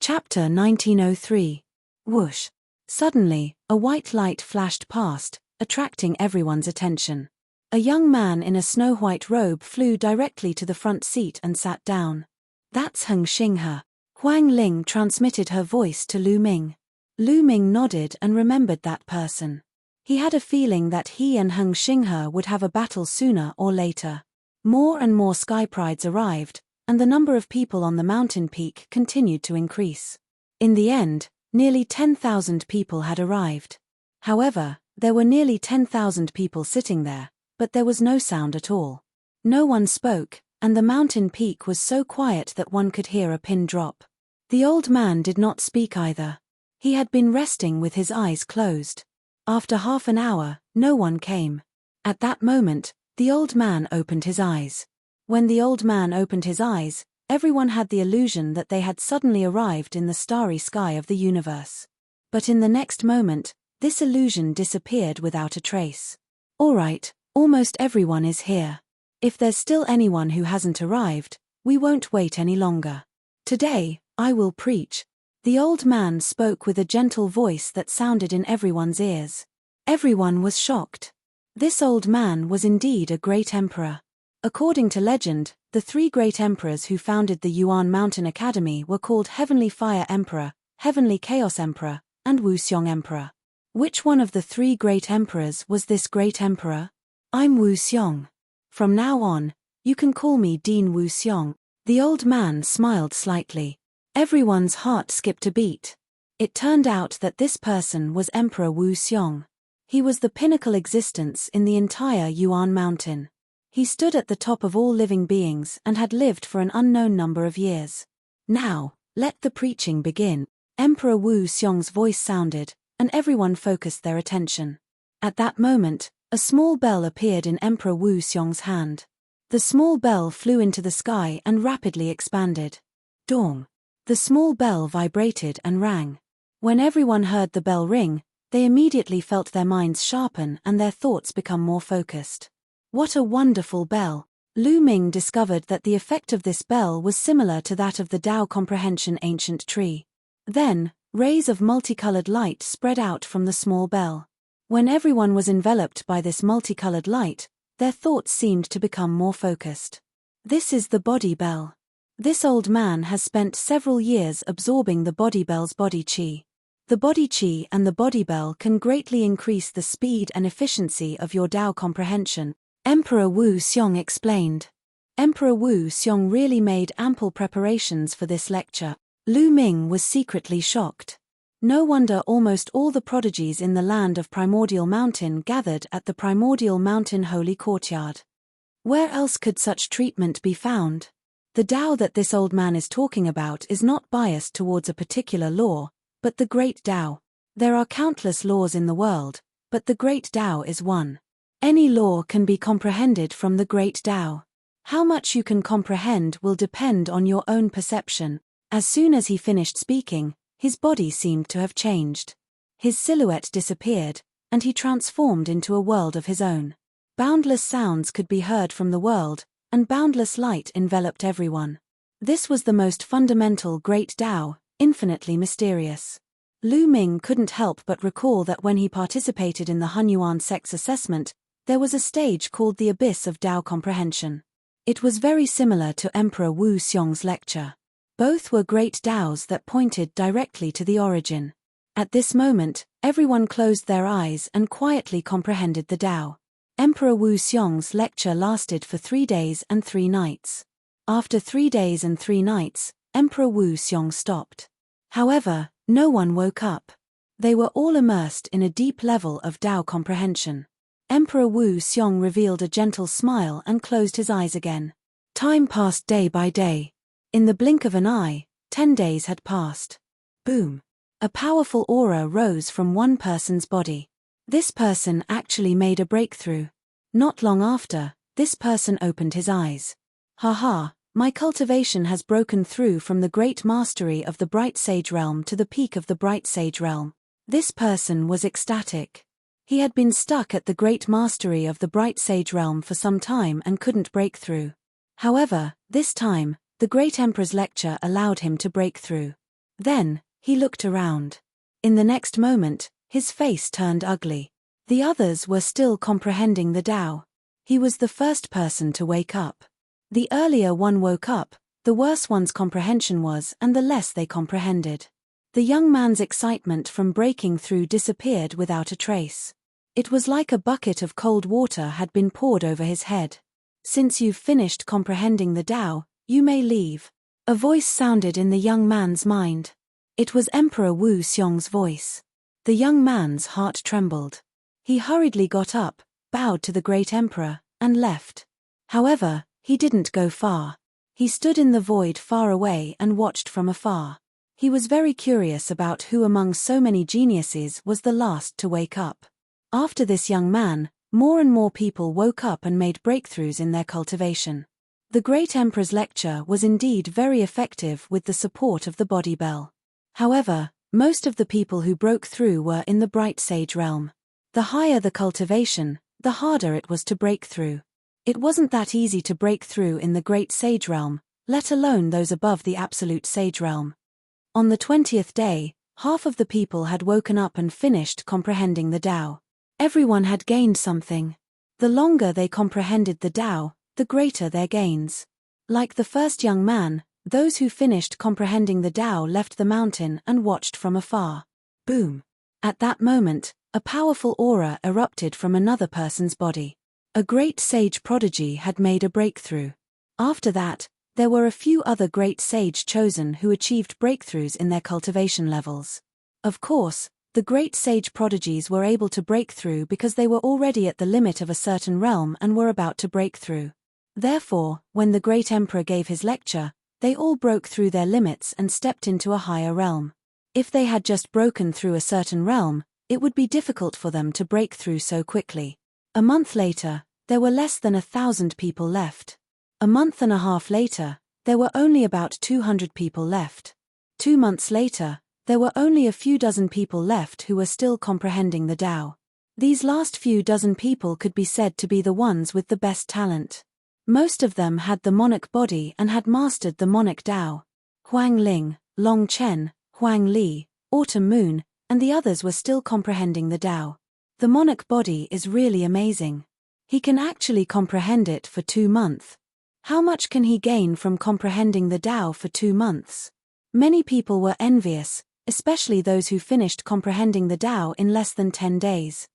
Chapter 1903. Whoosh. Suddenly, a white light flashed past, attracting everyone's attention. A young man in a snow-white robe flew directly to the front seat and sat down. "That's Heng Xinghe." Huang Ling transmitted her voice to Lu Ming. Lu Ming nodded and remembered that person. He had a feeling that he and Heng Xinghe would have a battle sooner or later. More and more sky prides arrived, and the number of people on the mountain peak continued to increase. In the end, nearly 10,000 people had arrived. However, there were nearly 10,000 people sitting there, but there was no sound at all. No one spoke, and the mountain peak was so quiet that one could hear a pin drop. The old man did not speak either. He had been resting with his eyes closed. After half an hour, no one came. At that moment, the old man opened his eyes. When the old man opened his eyes, everyone had the illusion that they had suddenly arrived in the starry sky of the universe. But in the next moment, this illusion disappeared without a trace. "All right, almost everyone is here. If there's still anyone who hasn't arrived, we won't wait any longer. Today, I will preach." The old man spoke with a gentle voice that sounded in everyone's ears. Everyone was shocked. This old man was indeed a great emperor. According to legend, the three great emperors who founded the Yuan Mountain Academy were called Heavenly Fire Emperor, Heavenly Chaos Emperor, and Wuxiong Emperor. Which one of the three great emperors was this great emperor? "I'm Wuxiong. From now on, you can call me Dean Wuxiong." The old man smiled slightly. Everyone's heart skipped a beat. It turned out that this person was Emperor Wuxiong. He was the pinnacle existence in the entire Yuan Mountain. He stood at the top of all living beings and had lived for an unknown number of years. "Now, let the preaching begin." Emperor Wuxiong's voice sounded, and everyone focused their attention. At that moment, a small bell appeared in Emperor Wuxiong's hand. The small bell flew into the sky and rapidly expanded. Dong! The small bell vibrated and rang. When everyone heard the bell ring, they immediately felt their minds sharpen and their thoughts become more focused. What a wonderful bell! Lu Ming discovered that the effect of this bell was similar to that of the Tao Comprehension ancient tree. Then, rays of multicolored light spread out from the small bell. When everyone was enveloped by this multicolored light, their thoughts seemed to become more focused. This is the body bell. This old man has spent several years absorbing the body bell's body qi. The body qi and the body bell can greatly increase the speed and efficiency of your Tao comprehension, Emperor Wuxiong explained. Emperor Wuxiong really made ample preparations for this lecture. Lu Ming was secretly shocked. No wonder almost all the prodigies in the land of Primordial Mountain gathered at the Primordial Mountain Holy Courtyard. Where else could such treatment be found? The Tao that this old man is talking about is not biased towards a particular law, but the Great Tao. There are countless laws in the world, but the Great Tao is one. Any law can be comprehended from the Great Tao. How much you can comprehend will depend on your own perception. As soon as he finished speaking, his body seemed to have changed. His silhouette disappeared, and he transformed into a world of his own. Boundless sounds could be heard from the world, and boundless light enveloped everyone. This was the most fundamental Great Tao, infinitely mysterious. Lu Ming couldn't help but recall that when he participated in the Hunyuan sex assessment, there was a stage called the Abyss of Tao Comprehension. It was very similar to Emperor Wuxiong's lecture. Both were great Taos that pointed directly to the origin. At this moment, everyone closed their eyes and quietly comprehended the Tao. Emperor Wuxiong's lecture lasted for 3 days and 3 nights. After 3 days and 3 nights, Emperor Wuxiong stopped. However, no one woke up. They were all immersed in a deep level of Tao comprehension. Emperor Wuxiong revealed a gentle smile and closed his eyes again. Time passed day by day. In the blink of an eye, 10 days had passed. Boom! A powerful aura rose from one person's body. This person actually made a breakthrough. Not long after, this person opened his eyes. Haha, my cultivation has broken through from the great mastery of the Bright Sage Realm to the peak of the Bright Sage Realm. This person was ecstatic. He had been stuck at the great mastery of the Bright Sage Realm for some time and couldn't break through. However, this time, the great Emperor's lecture allowed him to break through. Then, he looked around. In the next moment, his face turned ugly. The others were still comprehending the Tao. He was the first person to wake up. The earlier one woke up, the worse one's comprehension was and the less they comprehended. The young man's excitement from breaking through disappeared without a trace. It was like a bucket of cold water had been poured over his head. Since you've finished comprehending the Tao, you may leave. A voice sounded in the young man's mind. It was Emperor Wu Xiong's voice. The young man's heart trembled. He hurriedly got up, bowed to the great emperor, and left. However, he didn't go far. He stood in the void far away and watched from afar. He was very curious about who among so many geniuses was the last to wake up. After this young man, more and more people woke up and made breakthroughs in their cultivation. The great emperor's lecture was indeed very effective with the support of the body bell. However, most of the people who broke through were in the bright sage realm. The higher the cultivation, the harder it was to break through. It wasn't that easy to break through in the great sage realm, let alone those above the absolute sage realm. On the 20th day, half of the people had woken up and finished comprehending the Tao. Everyone had gained something. The longer they comprehended the Tao, the greater their gains. Like the first young man, those who finished comprehending the Tao left the mountain and watched from afar. Boom! At that moment, a powerful aura erupted from another person's body. A great sage prodigy had made a breakthrough. After that, there were a few other great sage chosen who achieved breakthroughs in their cultivation levels. Of course, the great sage prodigies were able to break through because they were already at the limit of a certain realm and were about to break through. Therefore, when the great emperor gave his lecture, they all broke through their limits and stepped into a higher realm. If they had just broken through a certain realm, it would be difficult for them to break through so quickly. A month later, there were less than 1,000 people left. A month and a half later, there were only about 200 people left. 2 months later, there were only a few dozen people left who were still comprehending the Tao. These last few dozen people could be said to be the ones with the best talent. Most of them had the monarch body and had mastered the monarch Tao. Huang Ling, Long Chen, Huang Li, Autumn Moon, and the others were still comprehending the Tao. The monarch body is really amazing. He can actually comprehend it for 2 months. How much can he gain from comprehending the Tao for 2 months? Many people were envious, especially those who finished comprehending the Tao in less than 10 days.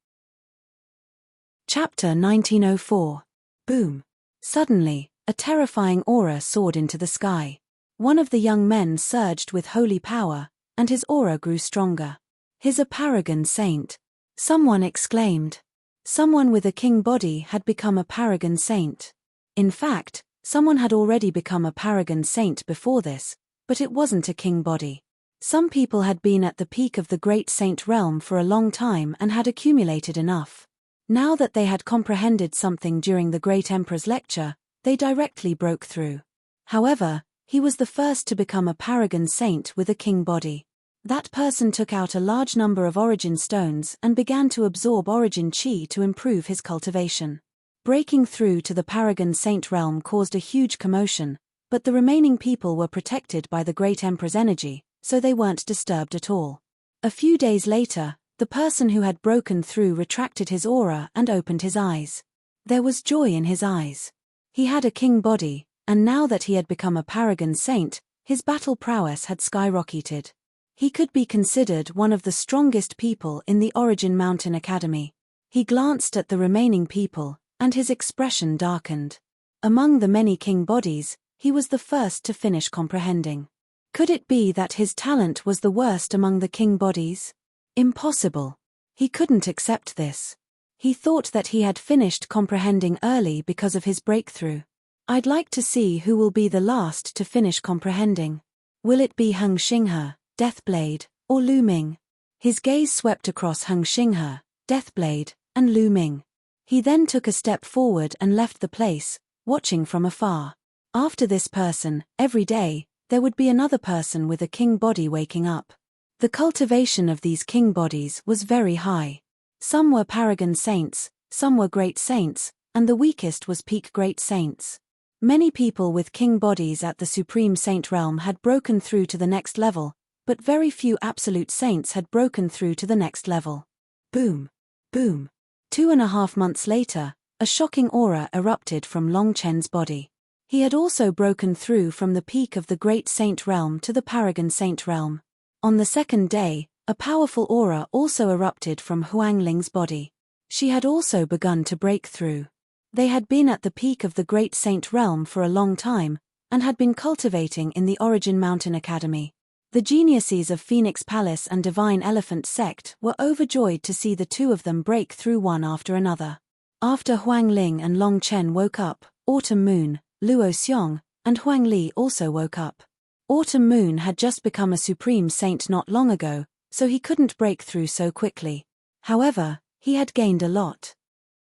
Chapter 1904. Boom. Suddenly, a terrifying aura soared into the sky. One of the young men surged with holy power, and his aura grew stronger. "He's a paragon saint," someone exclaimed. Someone with a king body had become a paragon saint. In fact, someone had already become a paragon saint before this, but it wasn't a king body. Some people had been at the peak of the great saint realm for a long time and had accumulated enough. Now that they had comprehended something during the great emperor's lecture, they directly broke through. However, he was the first to become a paragon saint with a king body. That person took out a large number of origin stones and began to absorb origin chi to improve his cultivation. Breaking through to the paragon saint realm caused a huge commotion, but the remaining people were protected by the great emperor's energy, so they weren't disturbed at all. A few days later, the person who had broken through retracted his aura and opened his eyes. There was joy in his eyes. He had a king body, and now that he had become a paragon saint, his battle prowess had skyrocketed. He could be considered one of the strongest people in the Origin Mountain Academy. He glanced at the remaining people, and his expression darkened. Among the many king bodies, he was the first to finish comprehending. Could it be that his talent was the worst among the king bodies? Impossible. He couldn't accept this. He thought that he had finished comprehending early because of his breakthrough. I'd like to see who will be the last to finish comprehending. Will it be Heng Xinghe, Deathblade, or Lu Ming? His gaze swept across Heng Xinghe, Deathblade, and Lu Ming. He then took a step forward and left the place, watching from afar. After this person, every day, there would be another person with a king body waking up. The cultivation of these king bodies was very high. Some were paragon saints, some were great saints, and the weakest was peak great saints. Many people with king bodies at the supreme saint realm had broken through to the next level, but very few absolute saints had broken through to the next level. Boom. Boom. 2.5 months later, a shocking aura erupted from Long Chen's body. He had also broken through from the peak of the Great Saint Realm to the Paragon Saint Realm. On the second day, a powerful aura also erupted from Huang Ling's body. She had also begun to break through. They had been at the peak of the Great Saint Realm for a long time, and had been cultivating in the Origin Mountain Academy. The geniuses of Phoenix Palace and Divine Elephant Sect were overjoyed to see the two of them break through one after another. After Huang Ling and Long Chen woke up, Autumn Moon, Luo Xiong, and Huang Li also woke up. Autumn Moon had just become a supreme saint not long ago, so he couldn't break through so quickly. However, he had gained a lot.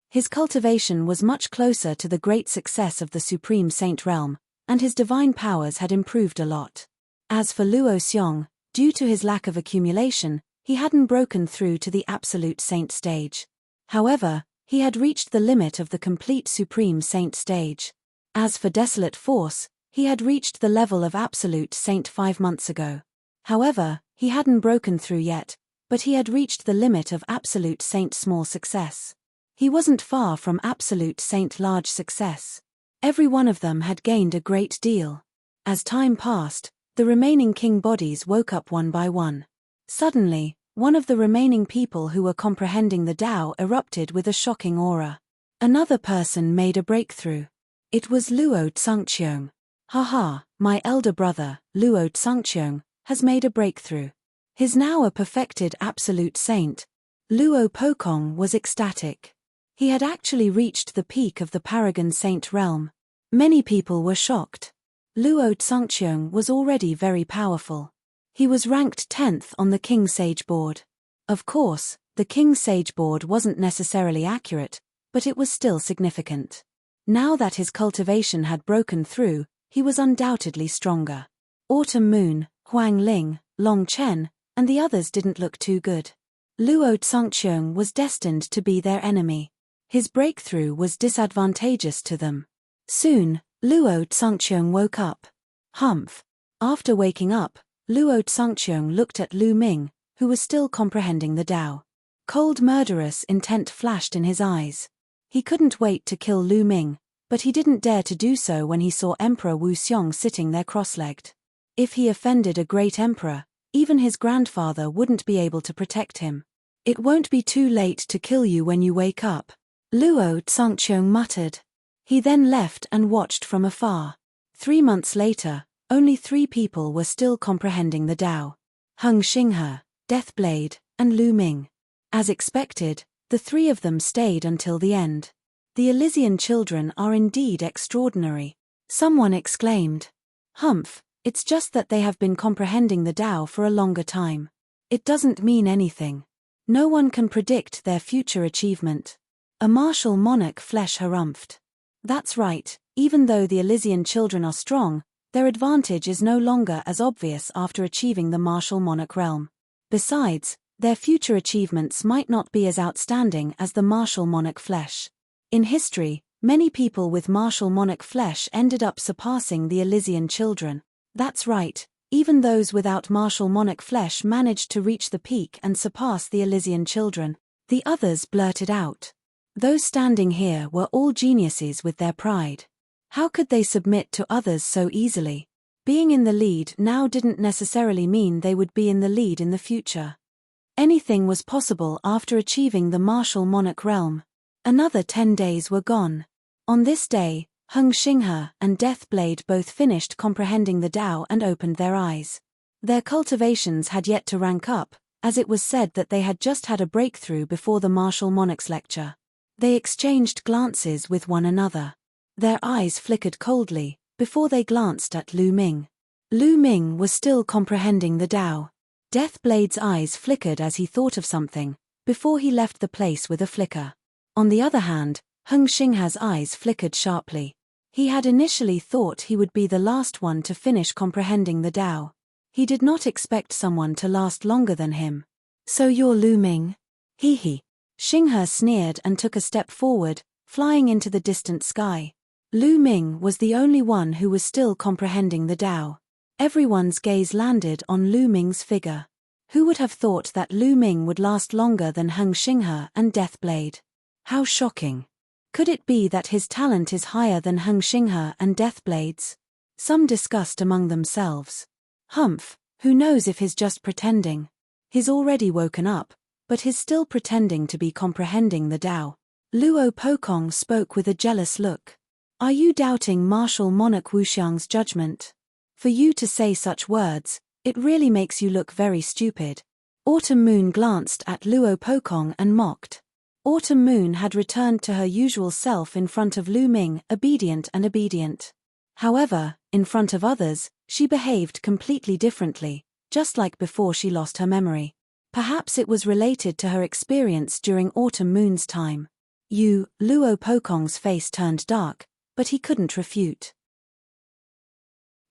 His cultivation was much closer to the great success of the Supreme Saint realm, and his divine powers had improved a lot. As for Luo Xiong, due to his lack of accumulation, he hadn't broken through to the Absolute Saint stage. However, he had reached the limit of the complete Supreme Saint stage. As for Desolate Force, he had reached the level of Absolute Saint 5 months ago. However, he hadn't broken through yet, but he had reached the limit of Absolute Saint Small Success. He wasn't far from Absolute Saint Large Success. Every one of them had gained a great deal. As time passed, the remaining king bodies woke up one by one. Suddenly, one of the remaining people who were comprehending the Tao erupted with a shocking aura. Another person made a breakthrough. It was Luo Tsungqiong. Haha, my elder brother, Luo Tsungqiong, has made a breakthrough. He's now a perfected absolute saint. Luo Pokong was ecstatic. He had actually reached the peak of the Paragon Saint realm. Many people were shocked. Luo Tsungqiong was already very powerful. He was ranked 10th on the King Sage board. Of course, the King Sage board wasn't necessarily accurate, but it was still significant. Now that his cultivation had broken through, he was undoubtedly stronger. Autumn Moon, Huang Ling, Long Chen, and the others didn't look too good. Luo Tsungqiong was destined to be their enemy. His breakthrough was disadvantageous to them. Soon, Luo Tsungqiong woke up. Humph. After waking up, Luo Tsungqiong looked at Lu Ming, who was still comprehending the Tao. Cold murderous intent flashed in his eyes. He couldn't wait to kill Lu Ming, but he didn't dare to do so when he saw Emperor Wu Xiong sitting there cross-legged. If he offended a great emperor, even his grandfather wouldn't be able to protect him. It won't be too late to kill you when you wake up, Luo Tsungqiong muttered. He then left and watched from afar. 3 months later, only 3 people were still comprehending the Tao. Heng Xinghe, Deathblade, and Lu Ming. As expected, the 3 of them stayed until the end. The Elysian children are indeed extraordinary. Someone exclaimed. Humph, it's just that they have been comprehending the Tao for a longer time. It doesn't mean anything. No one can predict their future achievement. A martial monarch flesh harumphed. That's right, even though the Elysian children are strong, their advantage is no longer as obvious after achieving the martial monarch realm. Besides, their future achievements might not be as outstanding as the martial monarch flesh. In history, many people with martial monarch flesh ended up surpassing the Elysian children. That's right, even those without martial monarch flesh managed to reach the peak and surpass the Elysian children. The others blurted out. Those standing here were all geniuses with their pride. How could they submit to others so easily? Being in the lead now didn't necessarily mean they would be in the lead in the future. Anything was possible after achieving the martial monarch realm. Another 10 days were gone. On this day, Heng Xinghe and Deathblade both finished comprehending the Tao and opened their eyes. Their cultivations had yet to rank up, as it was said that they had just had a breakthrough before the martial monarch's lecture. They exchanged glances with one another. Their eyes flickered coldly, before they glanced at Lu Ming. Lu Ming was still comprehending the Tao. Deathblade's eyes flickered as he thought of something, before he left the place with a flicker. On the other hand, Heng Xinghe's eyes flickered sharply. He had initially thought he would be the last one to finish comprehending the Tao. He did not expect someone to last longer than him. So you're Lu Ming? Hee hee. Xinghe sneered and took a step forward, flying into the distant sky. Lu Ming was the only one who was still comprehending the Tao. Everyone's gaze landed on Lu Ming's figure. Who would have thought that Lu Ming would last longer than Heng Xinghe and Deathblade? How shocking. Could it be that his talent is higher than Heng Xinghe and Deathblade's? Some discussed among themselves. Humph, who knows if he's just pretending? He's already woken up, but he's still pretending to be comprehending the Tao. Luo Pokong spoke with a jealous look. Are you doubting martial monarch Wuxiang's judgment? For you to say such words, it really makes you look very stupid. Autumn Moon glanced at Luo Pokong and mocked. Autumn Moon had returned to her usual self in front of Lu Ming, obedient. However, in front of others, she behaved completely differently, just like before she lost her memory. Perhaps it was related to her experience during Autumn Moon's time. Luo Pokong's face turned dark, but he couldn't refute.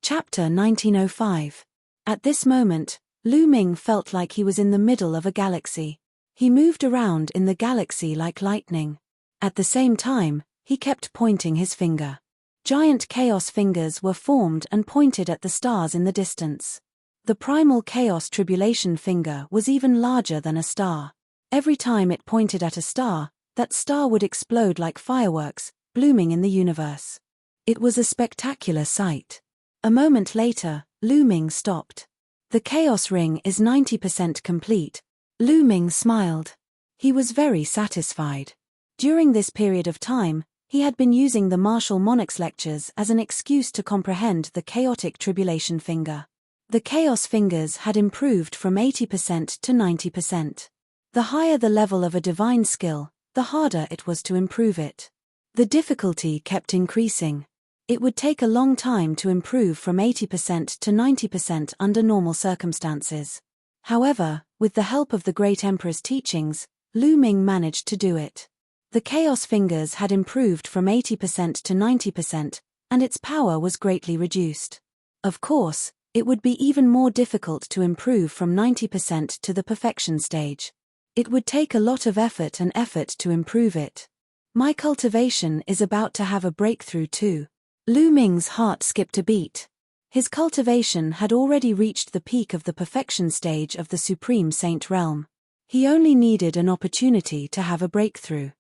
Chapter 1905. At this moment, Lu Ming felt like he was in the middle of a galaxy. He moved around in the galaxy like lightning. At the same time, he kept pointing his finger. Giant chaos fingers were formed and pointed at the stars in the distance. The primal chaos tribulation finger was even larger than a star. Every time it pointed at a star, that star would explode like fireworks, blooming in the universe. It was a spectacular sight. A moment later, Lu Ming stopped. The chaos ring is 90% complete. Lu Ming smiled. He was very satisfied. During this period of time, he had been using the martial monarch's lectures as an excuse to comprehend the chaotic tribulation finger. The chaos fingers had improved from 80% to 90%. The higher the level of a divine skill, the harder it was to improve it. The difficulty kept increasing. It would take a long time to improve from 80% to 90% under normal circumstances. However, with the help of the Great Emperor's teachings, Lu Ming managed to do it. The chaos fingers had improved from 80% to 90%, and its power was greatly reduced. Of course, it would be even more difficult to improve from 90% to the perfection stage. It would take a lot of effort to improve it. My cultivation is about to have a breakthrough too. Lu Ming's heart skipped a beat. His cultivation had already reached the peak of the perfection stage of the Supreme Saint realm. He only needed an opportunity to have a breakthrough.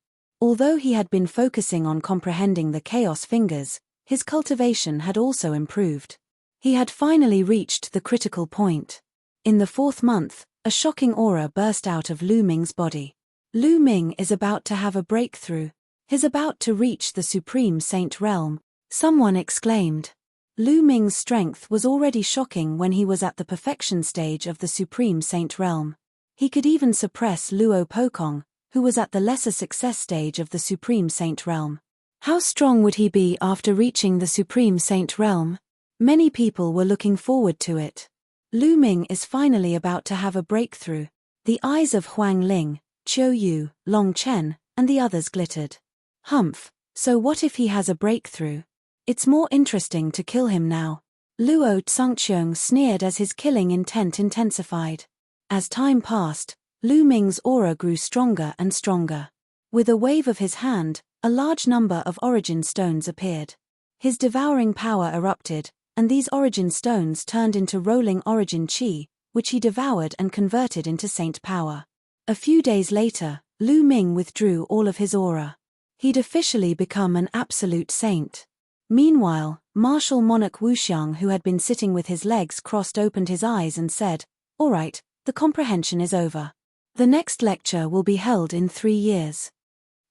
Although he had been focusing on comprehending the chaos fingers, his cultivation had also improved. He had finally reached the critical point. In the 4th month, a shocking aura burst out of Lu Ming's body. Lu Ming is about to have a breakthrough. He's about to reach the Supreme Saint realm, someone exclaimed. Lu Ming's strength was already shocking when he was at the perfection stage of the Supreme Saint realm. He could even suppress Luo Pokong, who was at the lesser success stage of the Supreme Saint realm. How strong would he be after reaching the Supreme Saint realm? Many people were looking forward to it. Lu Ming is finally about to have a breakthrough. The eyes of Huang Ling, Qiu Yu, Long Chen, and the others glittered. Humph, so what if he has a breakthrough? It's more interesting to kill him now. Luo Tsungqiong sneered as his killing intent intensified. As time passed, Lu Ming's aura grew stronger and stronger. With a wave of his hand, a large number of origin stones appeared. His devouring power erupted, and these origin stones turned into rolling origin chi, which he devoured and converted into saint power. A few days later, Lu Ming withdrew all of his aura. He'd officially become an absolute saint. Meanwhile, martial monarch Wuxiang, who had been sitting with his legs crossed, opened his eyes and said, "All right, the comprehension is over. The next lecture will be held in 3 years.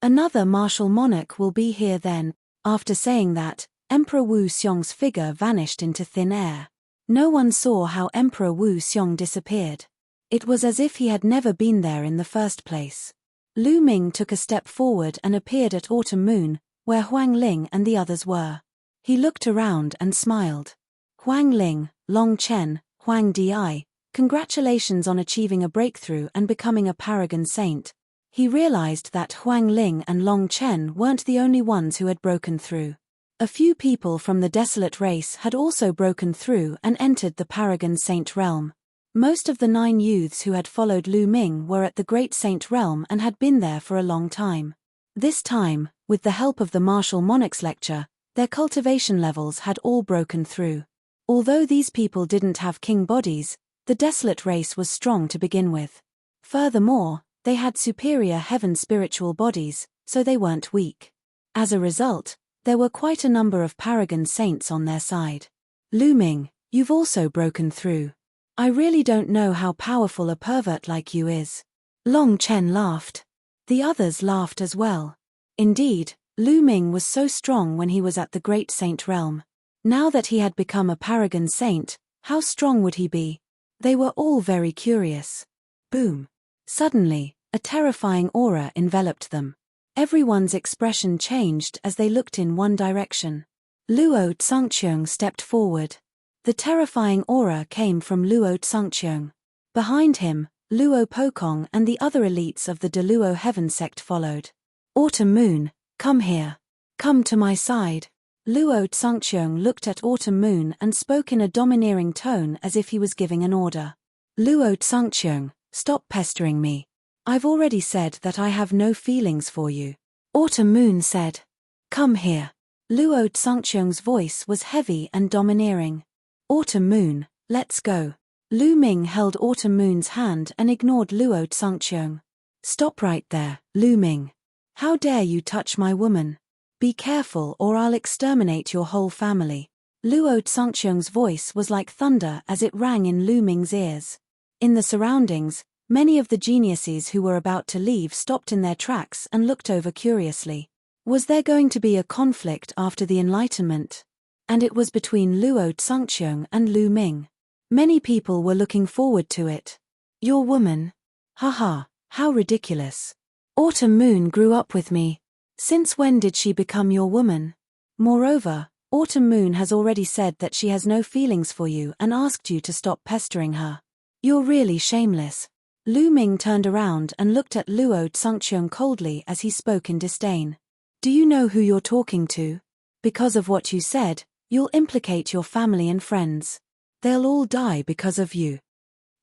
Another martial monarch will be here then." After saying that, Emperor Wu Xiong's figure vanished into thin air. No one saw how Emperor Wu Xiong disappeared. It was as if he had never been there in the first place. Lu Ming took a step forward and appeared at Autumn Moon, where Huang Ling and the others were. He looked around and smiled. "Huang Ling, Long Chen, Huang Di, congratulations on achieving a breakthrough and becoming a paragon saint." He realized that Huang Ling and Long Chen weren't the only ones who had broken through. A few people from the desolate race had also broken through and entered the paragon saint realm. Most of the 9 youths who had followed Lu Ming were at the great saint realm and had been there for a long time. This time, with the help of the martial monarch's lecture, their cultivation levels had all broken through. Although these people didn't have king bodies, the desolate race was strong to begin with. Furthermore, they had superior heaven spiritual bodies, so they weren't weak. As a result, there were quite a number of paragon saints on their side. Lu Ming, you've also broken through. I really don't know how powerful a pervert like you is. Long Chen laughed. The others laughed as well. Indeed, Lu Ming was so strong when he was at the Great Saint realm. Now that he had become a paragon saint, how strong would he be? They were all very curious. Boom. Suddenly, a terrifying aura enveloped them. Everyone's expression changed as they looked in one direction. Luo Tsungqiang stepped forward. The terrifying aura came from Luo Tsungqiang. Behind him, Luo Pokong and the other elites of the Deluo Heaven sect followed. Autumn Moon, come here. Come to my side. Luo Tsungqiang looked at Autumn Moon and spoke in a domineering tone as if he was giving an order. Luo Tsungqiang, stop pestering me. I've already said that I have no feelings for you. Autumn Moon said. Come here. Luo Tsungqiang's voice was heavy and domineering. Autumn Moon, let's go. Lu Ming held Autumn Moon's hand and ignored Luo Tsungqiang. Stop right there, Lu Ming. How dare you touch my woman? Be careful or I'll exterminate your whole family. Luo Tsungqiang's voice was like thunder as it rang in Lu Ming's ears. In the surroundings, many of the geniuses who were about to leave stopped in their tracks and looked over curiously. Was there going to be a conflict after the Enlightenment? And it was between Luo Tsungqiang and Lu Ming. Many people were looking forward to it. Your woman? Haha, how ridiculous. Autumn Moon grew up with me. Since when did she become your woman? Moreover, Autumn Moon has already said that she has no feelings for you and asked you to stop pestering her. You're really shameless. Lu Ming turned around and looked at Luo Tsungqiang coldly as he spoke in disdain. Do you know who you're talking to? Because of what you said, you'll implicate your family and friends. They'll all die because of you.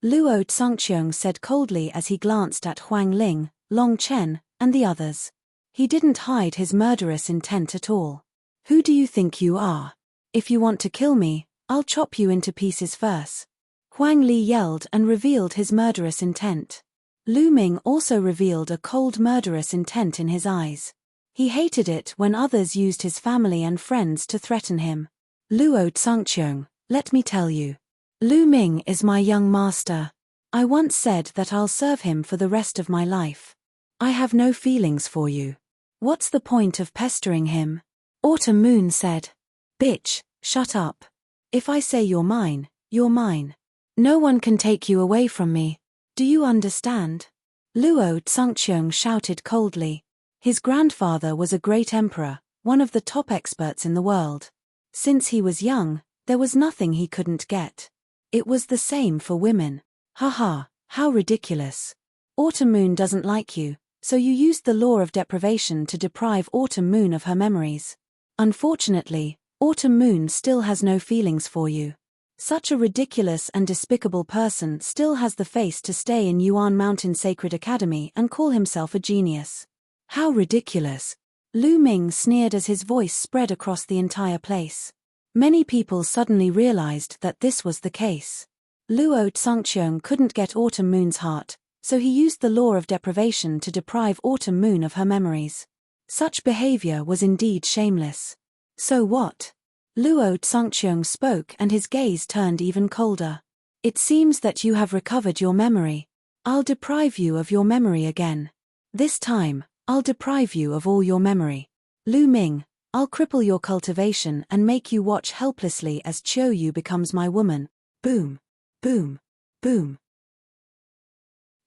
Luo Tsungqiang said coldly as he glanced at Huang Ling, Long Chen, and the others. He didn't hide his murderous intent at all. Who do you think you are? If you want to kill me, I'll chop you into pieces first. Huang Li yelled and revealed his murderous intent. Lu Ming also revealed a cold murderous intent in his eyes. He hated it when others used his family and friends to threaten him. Luo Tsungqiang, let me tell you. Lu Ming is my young master. I once said that I'll serve him for the rest of my life. I have no feelings for you. What's the point of pestering him? Autumn Moon said. Bitch, shut up. If I say you're mine, you're mine. No one can take you away from me. Do you understand? Luo Tsungqiang shouted coldly. His grandfather was a great emperor, one of the top experts in the world. Since he was young, there was nothing he couldn't get. It was the same for women. Haha, how ridiculous. Autumn Moon doesn't like you, so you used the law of deprivation to deprive Autumn Moon of her memories. Unfortunately, Autumn Moon still has no feelings for you. Such a ridiculous and despicable person still has the face to stay in Yuan Mountain Sacred Academy and call himself a genius. How ridiculous. Lu Ming sneered as his voice spread across the entire place. Many people suddenly realized that this was the case. Luo Tsungqiang couldn't get Autumn Moon's heart, so he used the law of deprivation to deprive Autumn Moon of her memories. Such behavior was indeed shameless. So what? Luo Tsungqiang spoke and his gaze turned even colder. It seems that you have recovered your memory. I'll deprive you of your memory again. This time, I'll deprive you of all your memory. Lu Ming, I'll cripple your cultivation and make you watch helplessly as Qiu Yu becomes my woman. Boom. Boom. Boom.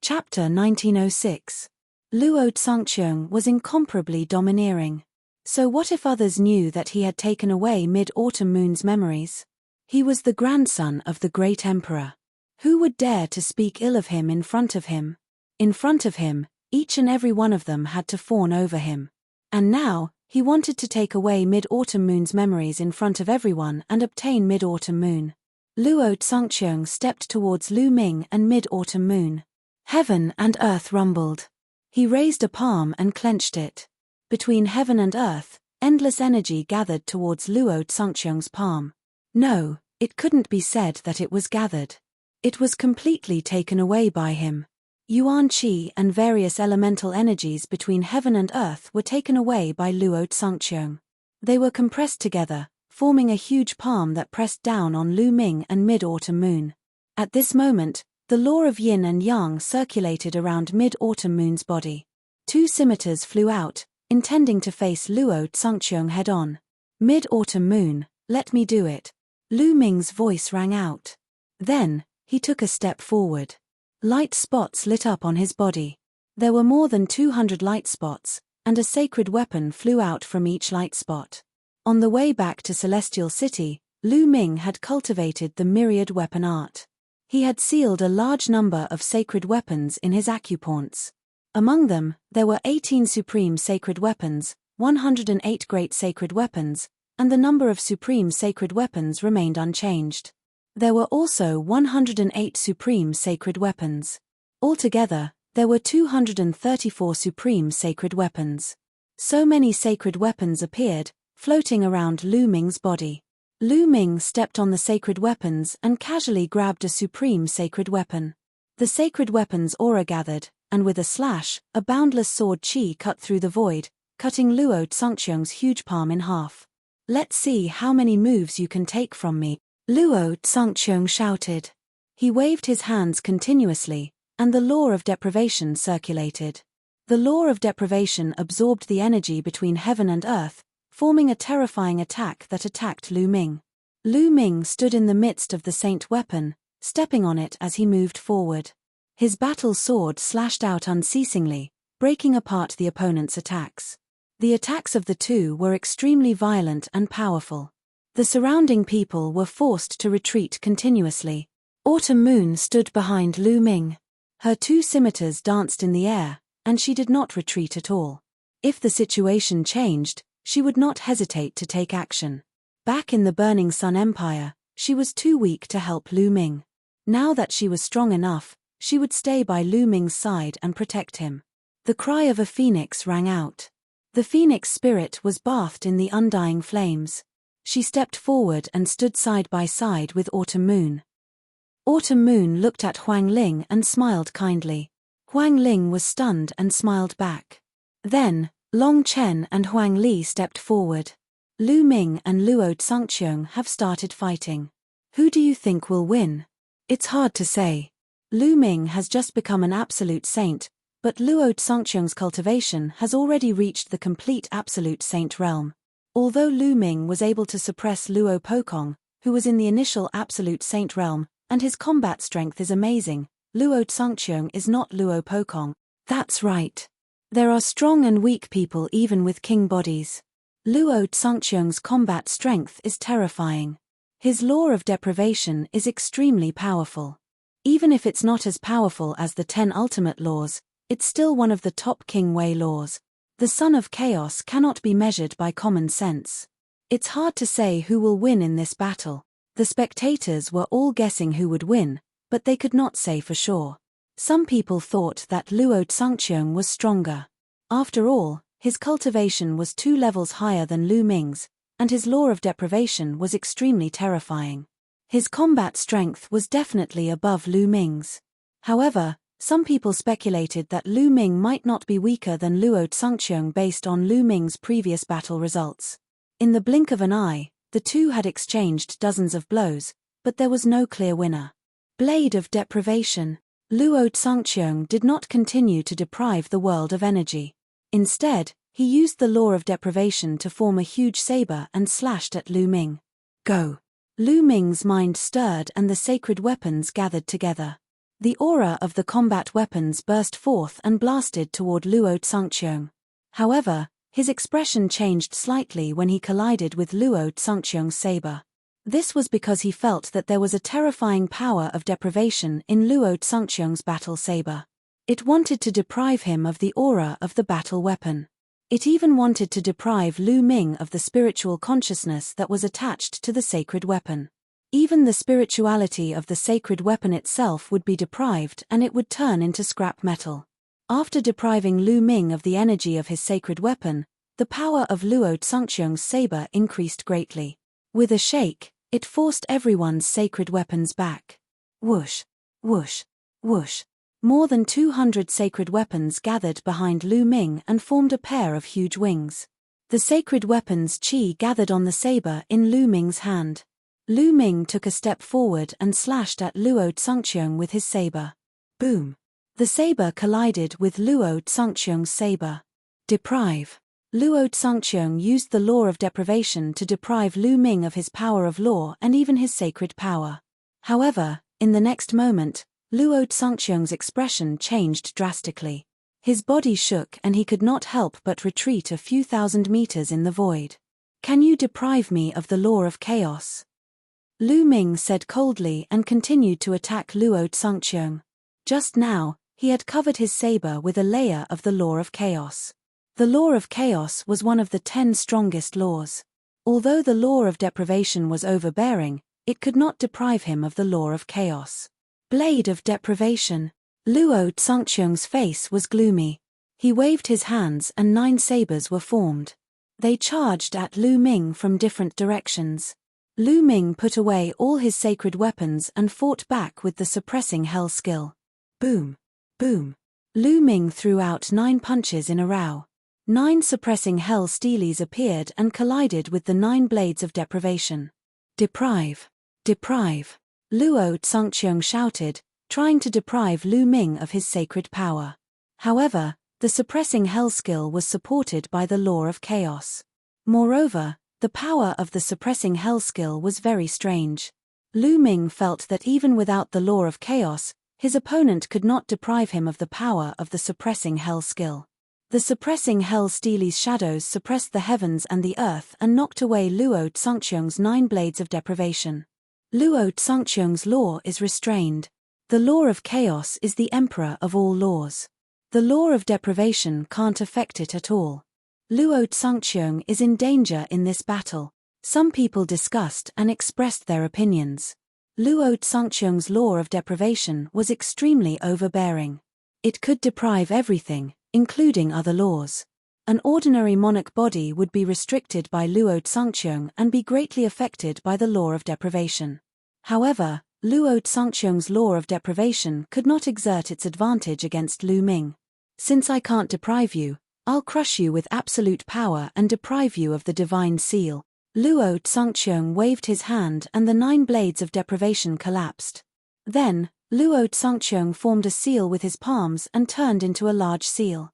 Chapter 1906. Luo Tsungqiang was incomparably domineering. So what if others knew that he had taken away Mid-Autumn Moon's memories? He was the grandson of the great emperor. Who would dare to speak ill of him in front of him? In front of him, each and every one of them had to fawn over him. And now, he wanted to take away Mid-Autumn Moon's memories in front of everyone and obtain Mid-Autumn Moon. Luo Tsungqiang stepped towards Lu Ming and Mid-Autumn Moon. Heaven and earth rumbled. He raised a palm and clenched it. Between heaven and earth, endless energy gathered towards Luo Tsungqiang's palm. No, It couldn't be said that it was gathered. It was completely taken away by him. Yuan Qi and various elemental energies between heaven and earth were taken away by Luo Tsangqiang. They were compressed together, forming a huge palm that pressed down on Lu Ming and Mid-Autumn Moon. At this moment, the law of yin and yang circulated around Mid-Autumn Moon's body. 2 scimitars flew out, intending to face Luo Tsangqiang head-on. Mid-Autumn Moon, let me do it. Lu Ming's voice rang out. Then, he took a step forward. Light spots lit up on his body. There were more than 200 light spots, and a sacred weapon flew out from each light spot. On the way back to Celestial City, Lu Ming had cultivated the myriad weapon art. He had sealed a large number of sacred weapons in his acupoints. Among them, there were 18 supreme sacred weapons, 108 great sacred weapons, and the number of supreme sacred weapons remained unchanged. There were also 108 supreme sacred weapons. Altogether, there were 234 supreme sacred weapons. So many sacred weapons appeared, floating around Lu Ming's body. Lu Ming stepped on the sacred weapons and casually grabbed a supreme sacred weapon. The sacred weapon's aura gathered, and with a slash, a boundless sword qi cut through the void, cutting Luo Tsangqiang's huge palm in half. Let's see how many moves you can take from me, Luo Tsangqiang shouted. He waved his hands continuously, and the law of deprivation circulated. The law of deprivation absorbed the energy between heaven and earth, forming a terrifying attack that attacked Lu Ming. Lu Ming stood in the midst of the saint weapon, stepping on it as he moved forward. His battle sword slashed out unceasingly, breaking apart the opponent's attacks. The attacks of the two were extremely violent and powerful. The surrounding people were forced to retreat continuously. Autumn Moon stood behind Lu Ming. Her 2 scimitars danced in the air, and she did not retreat at all. If the situation changed, she would not hesitate to take action. Back in the Burning Sun Empire, she was too weak to help Lu Ming. Now that she was strong enough, she would stay by Lu Ming's side and protect him. The cry of a phoenix rang out. The phoenix spirit was bathed in the undying flames. She stepped forward and stood side by side with Autumn Moon. Autumn Moon looked at Huang Ling and smiled kindly. Huang Ling was stunned and smiled back. Then, Long Chen and Huang Li stepped forward. Lu Ming and Luo Tsangqiang have started fighting. Who do you think will win? It's hard to say. Lu Ming has just become an absolute saint, but Luo Tsangqiang's cultivation has already reached the complete absolute saint realm. Although Lu Ming was able to suppress Luo Pokong, who was in the initial absolute saint realm, and his combat strength is amazing, Luo Tsangqiang is not Luo Pokong. That's right. There are strong and weak people even with king bodies. Luo Tsangqiang's combat strength is terrifying. His law of deprivation is extremely powerful. Even if it's not as powerful as the 10 ultimate laws, it's still one of the top King Wei laws. The son of chaos cannot be measured by common sense. It's hard to say who will win in this battle. The spectators were all guessing who would win, but they could not say for sure. Some people thought that Luo Tsangqiang was stronger. After all, his cultivation was 2 levels higher than Lu Ming's, and his law of deprivation was extremely terrifying. His combat strength was definitely above Lu Ming's. However, some people speculated that Lu Ming might not be weaker than Luo Tsangqiang based on Lu Ming's previous battle results. In the blink of an eye, the two had exchanged dozens of blows, but there was no clear winner. Blade of deprivation. Luo Tsangqiang did not continue to deprive the world of energy. Instead, he used the law of deprivation to form a huge saber and slashed at Lu Ming. Go! Lu Ming's mind stirred and the sacred weapons gathered together. The aura of the combat weapons burst forth and blasted toward Luo Tsangqiang. However, his expression changed slightly when he collided with Luo Tsangqiang's saber. This was because he felt that there was a terrifying power of deprivation in Luo Tsangqiang's battle saber. It wanted to deprive him of the aura of the battle weapon. It even wanted to deprive Lu Ming of the spiritual consciousness that was attached to the sacred weapon. Even the spirituality of the sacred weapon itself would be deprived and it would turn into scrap metal. After depriving Lu Ming of the energy of his sacred weapon, the power of Luo Tsangqiang's saber increased greatly. With a shake, It forced everyone's sacred weapons back. Whoosh, whoosh, whoosh. More than 200 sacred weapons gathered behind Lu Ming and formed a pair of huge wings. The sacred weapon's chi gathered on the saber in Lu Ming's hand. Lu Ming took a step forward and slashed at Luo Tsungqiang with his saber. Boom! The saber collided with Luo Tsungqiang's saber. Deprive. Luo Tsungqiang used the law of deprivation to deprive Lu Ming of his power of law and even his sacred power. However, in the next moment, Luo Tsungqiang's expression changed drastically. His body shook and he could not help but retreat a few thousand meters in the void. "Can you deprive me of the law of chaos?" Lu Ming said coldly and continued to attack Luo Tsungqiang. Just now, he had covered his saber with a layer of the law of chaos. The law of chaos was one of the 10 strongest laws. Although the law of deprivation was overbearing, it could not deprive him of the law of chaos. Blade of deprivation. Luo Tsungqiang's face was gloomy. He waved his hands and 9 sabers were formed. They charged at Lu Ming from different directions. Lu Ming put away all his sacred weapons and fought back with the suppressing hell skill. Boom! Boom! Lu Ming threw out 9 punches in a row. 9 suppressing hell steelies appeared and collided with the 9 blades of deprivation. Deprive! Deprive! Luo Tsungqiang shouted, trying to deprive Lu Ming of his sacred power. However, the suppressing hell skill was supported by the law of chaos. Moreover, the power of the suppressing hell skill was very strange. Lu Ming felt that even without the law of chaos, his opponent could not deprive him of the power of the suppressing hell skill. The suppressing hell steely's shadows suppressed the heavens and the earth and knocked away Luo Tsungqiang's 9 blades of deprivation. Luo Tsungqiang's law is restrained. The law of chaos is the emperor of all laws. The law of deprivation can't affect it at all. Luo Tsungqiang is in danger in this battle. Some people discussed and expressed their opinions. Luo Tsungqiang's law of deprivation was extremely overbearing. It could deprive everything, including other laws. An ordinary monarch body would be restricted by Luo Tsungqiang and be greatly affected by the law of deprivation. However, Luo Tsungqiang's law of deprivation could not exert its advantage against Lu Ming. "Since I can't deprive you, I'll crush you with absolute power and deprive you of the divine seal." Luo Tsungqiang waved his hand and the 9 blades of deprivation collapsed. Then, Luo Tsungqiang formed a seal with his palms and turned into a large seal.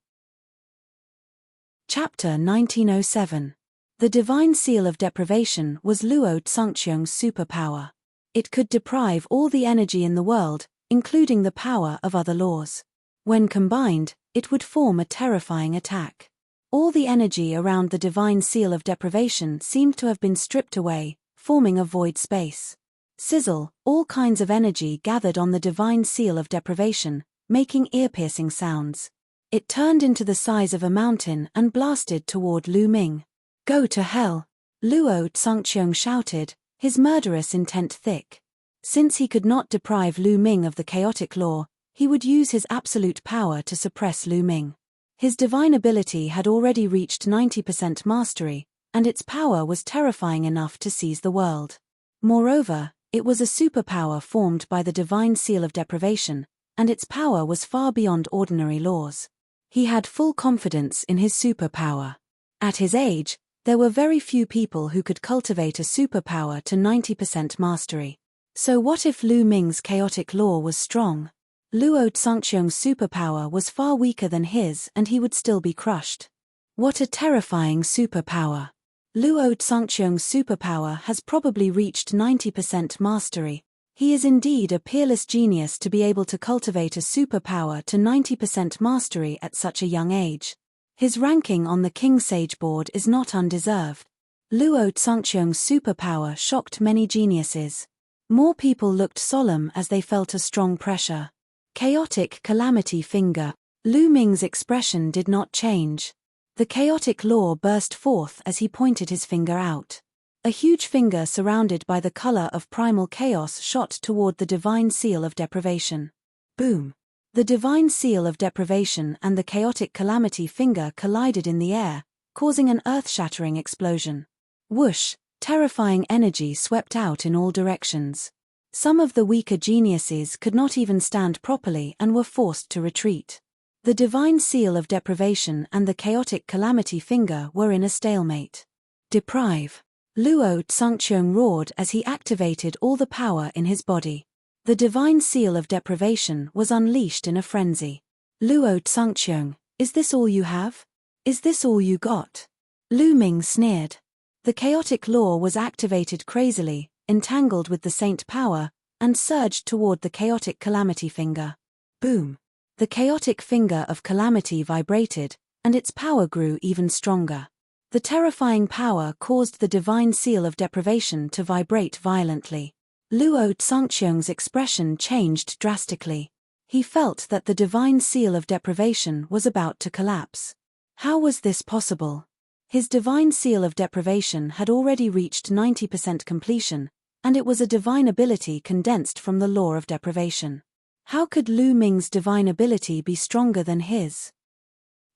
Chapter 1907. The divine seal of deprivation was Luo Tsungqiang's superpower. It could deprive all the energy in the world, including the power of other laws. When combined, it would form a terrifying attack. All the energy around the divine seal of deprivation seemed to have been stripped away, forming a void space. Sizzle, all kinds of energy gathered on the divine seal of deprivation, making ear-piercing sounds. It turned into the size of a mountain and blasted toward Lu Ming. "Go to hell!" Luo Tsungqiang shouted, his murderous intent thick. Since he could not deprive Lu Ming of the chaotic law, he would use his absolute power to suppress Lu Ming. His divine ability had already reached 90% mastery, and its power was terrifying enough to seize the world. Moreover, it was a superpower formed by the divine seal of deprivation, and its power was far beyond ordinary laws. He had full confidence in his superpower. At his age, there were very few people who could cultivate a superpower to 90% mastery. So what if Lu Ming's chaotic law was strong? Luo Tsungqiang's superpower was far weaker than his and he would still be crushed. What a terrifying superpower! Luo Tsungqiang's superpower has probably reached 90% mastery. He is indeed a peerless genius to be able to cultivate a superpower to 90% mastery at such a young age. His ranking on the King Sage board is not undeserved. Luo Tsungqiang's superpower shocked many geniuses. More people looked solemn as they felt a strong pressure. Chaotic calamity finger. Lu Ming's expression did not change. The chaotic law burst forth as he pointed his finger out. A huge finger surrounded by the color of primal chaos shot toward the divine seal of deprivation. Boom! The divine seal of deprivation and the chaotic calamity finger collided in the air, causing an earth-shattering explosion. Whoosh! Terrifying energy swept out in all directions. Some of the weaker geniuses could not even stand properly and were forced to retreat. The divine seal of deprivation and the chaotic calamity finger were in a stalemate. Deprive. Luo Tsungcheong roared as he activated all the power in his body. The divine seal of deprivation was unleashed in a frenzy. Luo Tsungcheong, is this all you have? Is this all you got? Lu Ming sneered. The chaotic law was activated crazily, entangled with the saint power, and surged toward the chaotic calamity finger. Boom! The chaotic finger of calamity vibrated, and its power grew even stronger. The terrifying power caused the divine seal of deprivation to vibrate violently. Luo Tsungcheong's expression changed drastically. He felt that the divine seal of deprivation was about to collapse. How was this possible? His divine seal of deprivation had already reached 90% completion, and it was a divine ability condensed from the law of deprivation. How could Lu Ming's divine ability be stronger than his?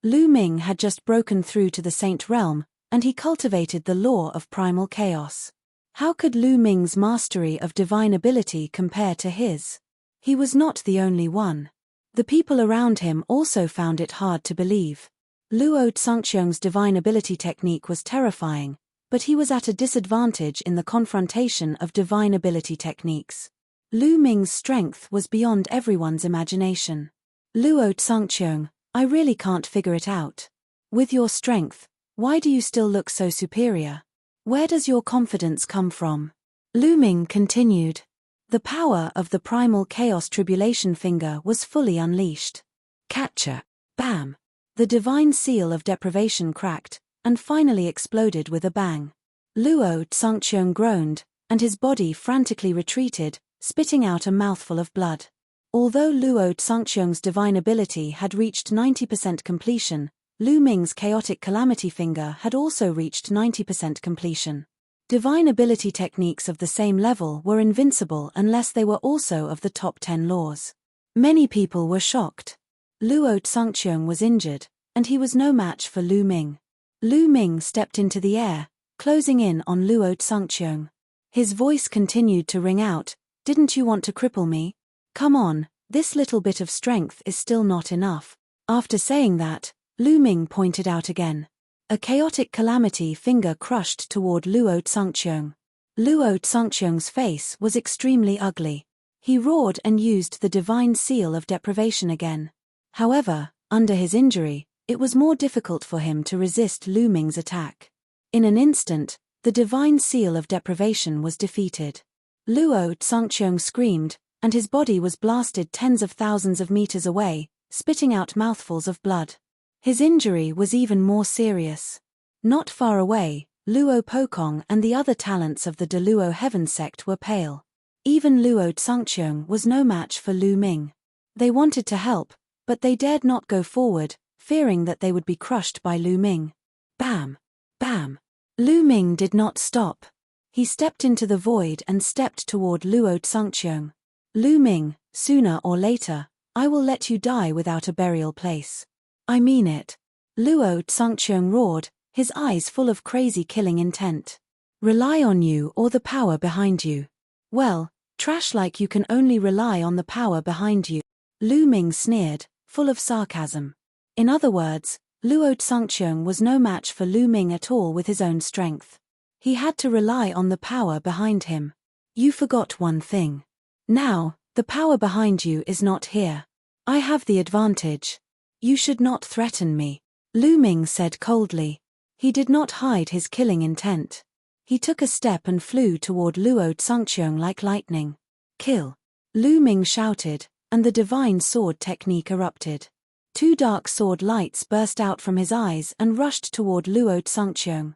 Lu Ming had just broken through to the saint realm, and he cultivated the law of primal chaos. How could Lu Ming's mastery of divine ability compare to his? He was not the only one. The people around him also found it hard to believe. Luo Tsungcheong's divine ability technique was terrifying, but he was at a disadvantage in the confrontation of divine ability techniques. Lu Ming's strength was beyond everyone's imagination. Luo Tsungcheong, I really can't figure it out. With your strength, why do you still look so superior? Where does your confidence come from? Lu Ming continued. The power of the primal chaos tribulation finger was fully unleashed. Catcher. Bam! The divine seal of deprivation cracked, and finally exploded with a bang. Luo Tsungcheong groaned, and his body frantically retreated, spitting out a mouthful of blood. Although Luo Tsungcheong's divine ability had reached 90% completion, Lu Ming's chaotic calamity finger had also reached 90% completion. Divine ability techniques of the same level were invincible unless they were also of the top 10 laws. Many people were shocked. Luo Tsungcheong was injured, and he was no match for Lu Ming. Lu Ming stepped into the air, closing in on Luo Tsungcheong. His voice continued to ring out, "Didn't you want to cripple me? Come on, this little bit of strength is still not enough." After saying that, Lu Ming pointed out again. A chaotic calamity finger crushed toward Luo Tsungcheong. Luo Tsungcheong's face was extremely ugly. He roared and used the divine seal of deprivation again. However, under his injury, it was more difficult for him to resist Lu Ming's attack. In an instant, the divine seal of deprivation was defeated. Luo Tsungcheong screamed, and his body was blasted tens of thousands of meters away, spitting out mouthfuls of blood. His injury was even more serious. Not far away, Luo Pokong and the other talents of the De Luo Heaven sect were pale. Even Luo Tsungcheong was no match for Lu Ming. They wanted to help, but they dared not go forward, fearing that they would be crushed by Lu Ming. Bam! Bam! Lu Ming did not stop. He stepped into the void and stepped toward Luo Tsungcheong. Lu Ming, sooner or later, I will let you die without a burial place. I mean it. Luo Tsungcheong roared, his eyes full of crazy killing intent. Rely on you or the power behind you. Well, trash like you can only rely on the power behind you. Lu Ming sneered, full of sarcasm. In other words, Luo Tsungcheong was no match for Lu Ming at all with his own strength. He had to rely on the power behind him. You forgot one thing. Now, the power behind you is not here. I have the advantage. You should not threaten me, Lu Ming said coldly. He did not hide his killing intent. He took a step and flew toward Luo Tsungcheong like lightning. Kill! Lu Ming shouted, and the divine sword technique erupted. Two dark sword lights burst out from his eyes and rushed toward Luo Tsungcheong.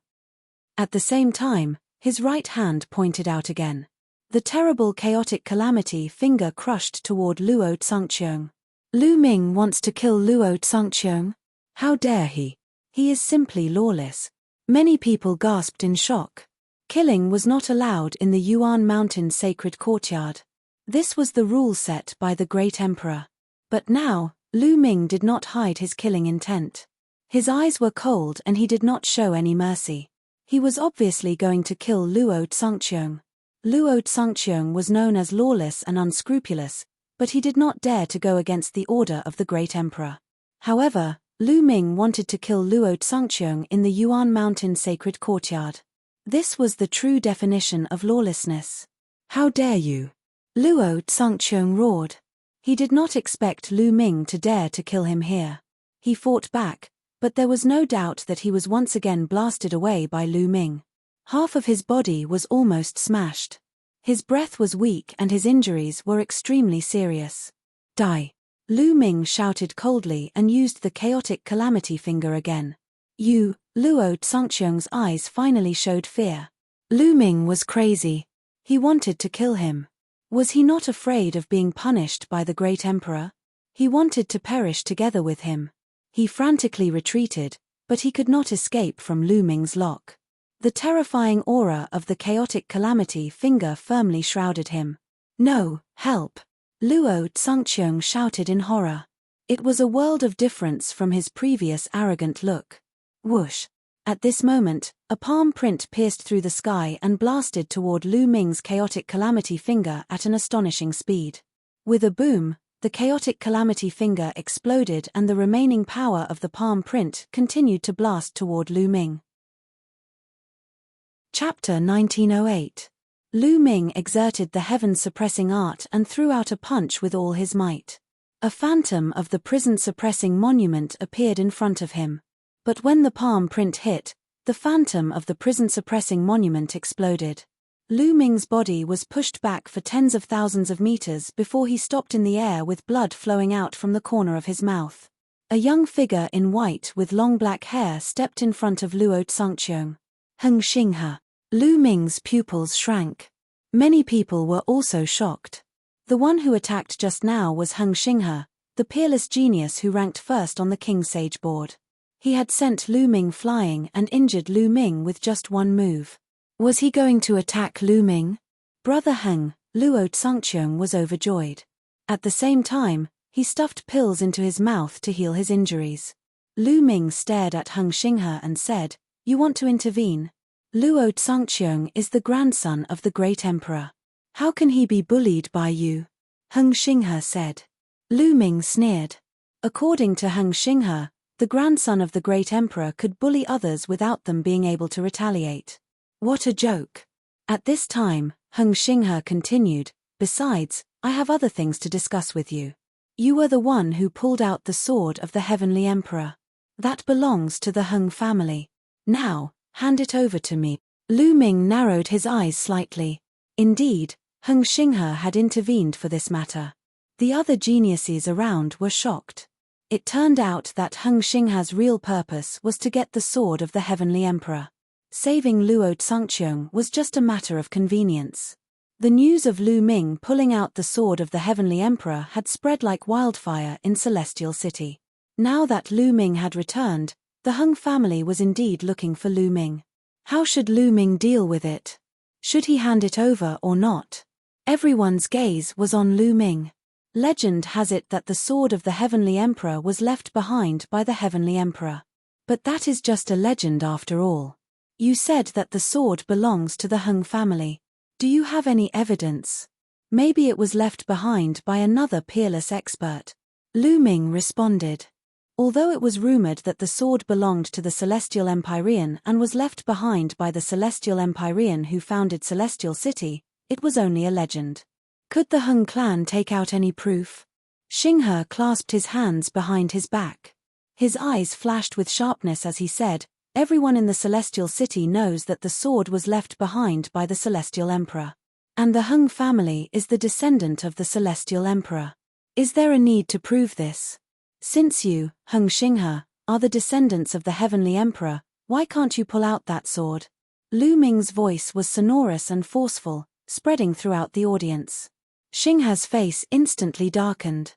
At the same time, his right hand pointed out again. The terrible chaotic calamity finger crushed toward Luo Tsungcheong. Lu Ming wants to kill Luo Tsungcheong? How dare he? He is simply lawless. Many people gasped in shock. Killing was not allowed in the Yuan Mountain sacred courtyard. This was the rule set by the great emperor. But now, Lu Ming did not hide his killing intent. His eyes were cold and he did not show any mercy. He was obviously going to kill Luo Tsungcheong. Luo Tsungcheong was known as lawless and unscrupulous, but he did not dare to go against the order of the great emperor. However, Lu Ming wanted to kill Luo Tsungcheong in the Yuan Mountain sacred courtyard. This was the true definition of lawlessness. How dare you? Luo Tsungcheong roared. He did not expect Lu Ming to dare to kill him here. He fought back, but there was no doubt that he was once again blasted away by Lu Ming. Half of his body was almost smashed. His breath was weak and his injuries were extremely serious. Die! Lu Ming shouted coldly and used the chaotic calamity finger again. You, Luo Tsungcheong's eyes finally showed fear. Lu Ming was crazy. He wanted to kill him. Was he not afraid of being punished by the great emperor? He wanted to perish together with him. He frantically retreated, but he could not escape from Lu Ming's lock. The terrifying aura of the chaotic calamity finger firmly shrouded him. No, help! Luo Tsungcheong shouted in horror. It was a world of difference from his previous arrogant look. Whoosh! At this moment, a palm print pierced through the sky and blasted toward Lu Ming's chaotic calamity finger at an astonishing speed. With a boom, the chaotic calamity finger exploded and the remaining power of the palm print continued to blast toward Lu Ming. Chapter 1908. Lu Ming exerted the heaven-suppressing art and threw out a punch with all his might. A phantom of the prison-suppressing monument appeared in front of him. But when the palm print hit, the phantom of the prison-suppressing monument exploded. Lu Ming's body was pushed back for tens of thousands of meters before he stopped in the air with blood flowing out from the corner of his mouth. A young figure in white with long black hair stepped in front of Luo Tsungcheong. Heng Xinghe. Lu Ming's pupils shrank. Many people were also shocked. The one who attacked just now was Heng Xinghe, the peerless genius who ranked first on the King Sage board. He had sent Lu Ming flying and injured Lu Ming with just one move. Was he going to attack Lu Ming? Brother Heng, Luo Tsungcheong was overjoyed. At the same time, he stuffed pills into his mouth to heal his injuries. Lu Ming stared at Heng Xinghe and said, "You want to intervene? Luo Tsungcheong is the grandson of the great emperor. How can he be bullied by you?" Heng Xinghe said. Lu Ming sneered. According to Heng Xinghe, the grandson of the great emperor could bully others without them being able to retaliate. What a joke. At this time, Heng Xinghe continued, "Besides, I have other things to discuss with you. You were the one who pulled out the sword of the heavenly emperor. That belongs to the Heng family. Now, hand it over to me." Lu Ming narrowed his eyes slightly. Indeed, Heng Xinghe had intervened for this matter. The other geniuses around were shocked. It turned out that Heng Xinghe's real purpose was to get the sword of the heavenly emperor. Saving Luo Tsungcheong was just a matter of convenience. The news of Lu Ming pulling out the sword of the heavenly emperor had spread like wildfire in Celestial City. Now that Lu Ming had returned, the Heng family was indeed looking for Lu Ming. How should Lu Ming deal with it? Should he hand it over or not? Everyone's gaze was on Lu Ming. Legend has it that the sword of the heavenly emperor was left behind by the heavenly emperor. But that is just a legend after all. You said that the sword belongs to the Heng family. Do you have any evidence? Maybe it was left behind by another peerless expert. Lu Ming responded. Although it was rumored that the sword belonged to the Celestial Empyrean and was left behind by the Celestial Empyrean who founded Celestial City, it was only a legend. Could the Heng clan take out any proof? Xinghe clasped his hands behind his back. His eyes flashed with sharpness as he said, "Everyone in the Celestial City knows that the sword was left behind by the Celestial Emperor. And the Heng family is the descendant of the Celestial Emperor. Is there a need to prove this? Since you, Heng Xinghe, are the descendants of the Heavenly Emperor, why can't you pull out that sword?" Lu Ming's voice was sonorous and forceful, spreading throughout the audience. Xinghe's face instantly darkened.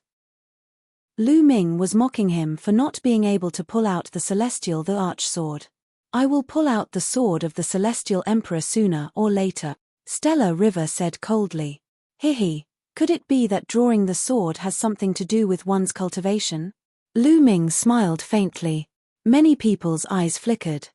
Lu Ming was mocking him for not being able to pull out the Arch Sword. "I will pull out the sword of the Celestial Emperor sooner or later," Stellar River said coldly. "Hihi, could it be that drawing the sword has something to do with one's cultivation?" Lu Ming smiled faintly. Many people's eyes flickered.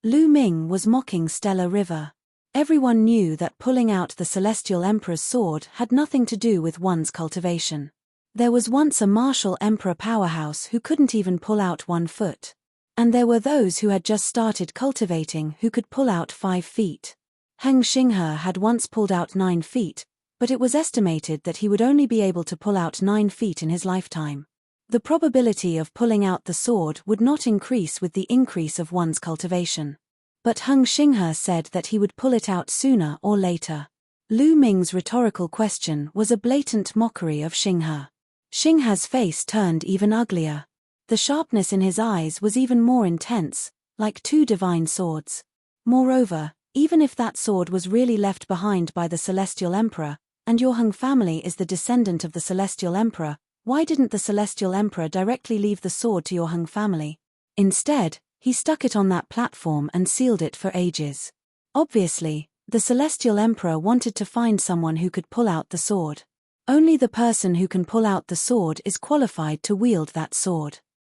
Lu Ming was mocking Stellar River. Everyone knew that pulling out the Celestial Emperor's sword had nothing to do with one's cultivation. There was once a martial emperor powerhouse who couldn't even pull out 1 foot. And there were those who had just started cultivating who could pull out 5 feet. Heng Xinghe had once pulled out 9 feet, but it was estimated that he would only be able to pull out 9 feet in his lifetime. The probability of pulling out the sword would not increase with the increase of one's cultivation. But Heng Xinghe said that he would pull it out sooner or later. Lu Ming's rhetorical question was a blatant mockery of Xinghe. Xinghe's face turned even uglier. The sharpness in his eyes was even more intense, like 2 divine swords. Moreover, even if that sword was really left behind by the Celestial Emperor, and your Heng family is the descendant of the Celestial Emperor, why didn't the Celestial Emperor directly leave the sword to your Heng family? Instead, he stuck it on that platform and sealed it for ages. Obviously, the Celestial Emperor wanted to find someone who could pull out the sword. Only the person who can pull out the sword is qualified to wield that sword.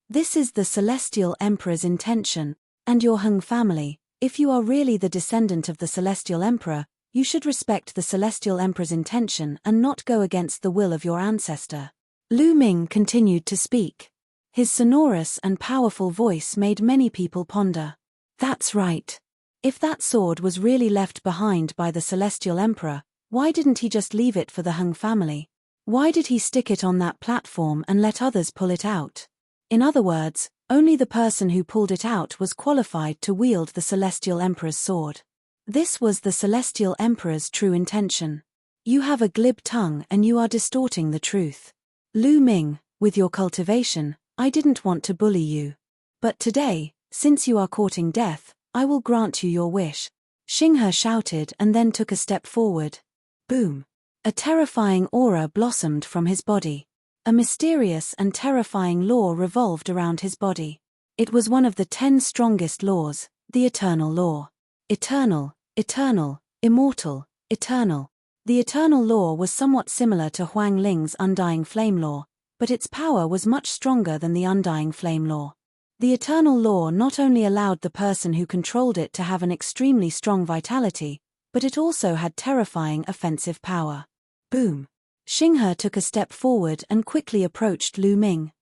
This is the Celestial Emperor's intention, and your Heng family, if you are really the descendant of the Celestial Emperor, you should respect the Celestial Emperor's intention and not go against the will of your ancestor. Lu Ming continued to speak. His sonorous and powerful voice made many people ponder. That's right. If that sword was really left behind by the Celestial Emperor, why didn't he just leave it for the Heng family? Why did he stick it on that platform and let others pull it out? In other words, only the person who pulled it out was qualified to wield the Celestial Emperor's sword. This was the Celestial Emperor's true intention. You have a glib tongue and you are distorting the truth. Lu Ming, with your cultivation, I didn't want to bully you. But today, since you are courting death, I will grant you your wish. Xinghe shouted and then took a step forward. Boom! A terrifying aura blossomed from his body. A mysterious and terrifying law revolved around his body. It was one of the 10 strongest laws, the Eternal Law. Eternal, eternal, immortal, eternal. The Eternal Law was somewhat similar to Huang Ling's Undying Flame Law, but its power was much stronger than the Undying Flame Law. The Eternal Law not only allowed the person who controlled it to have an extremely strong vitality, but it also had terrifying offensive power. Boom! Xinghe took a step forward and quickly approached Lu Ming.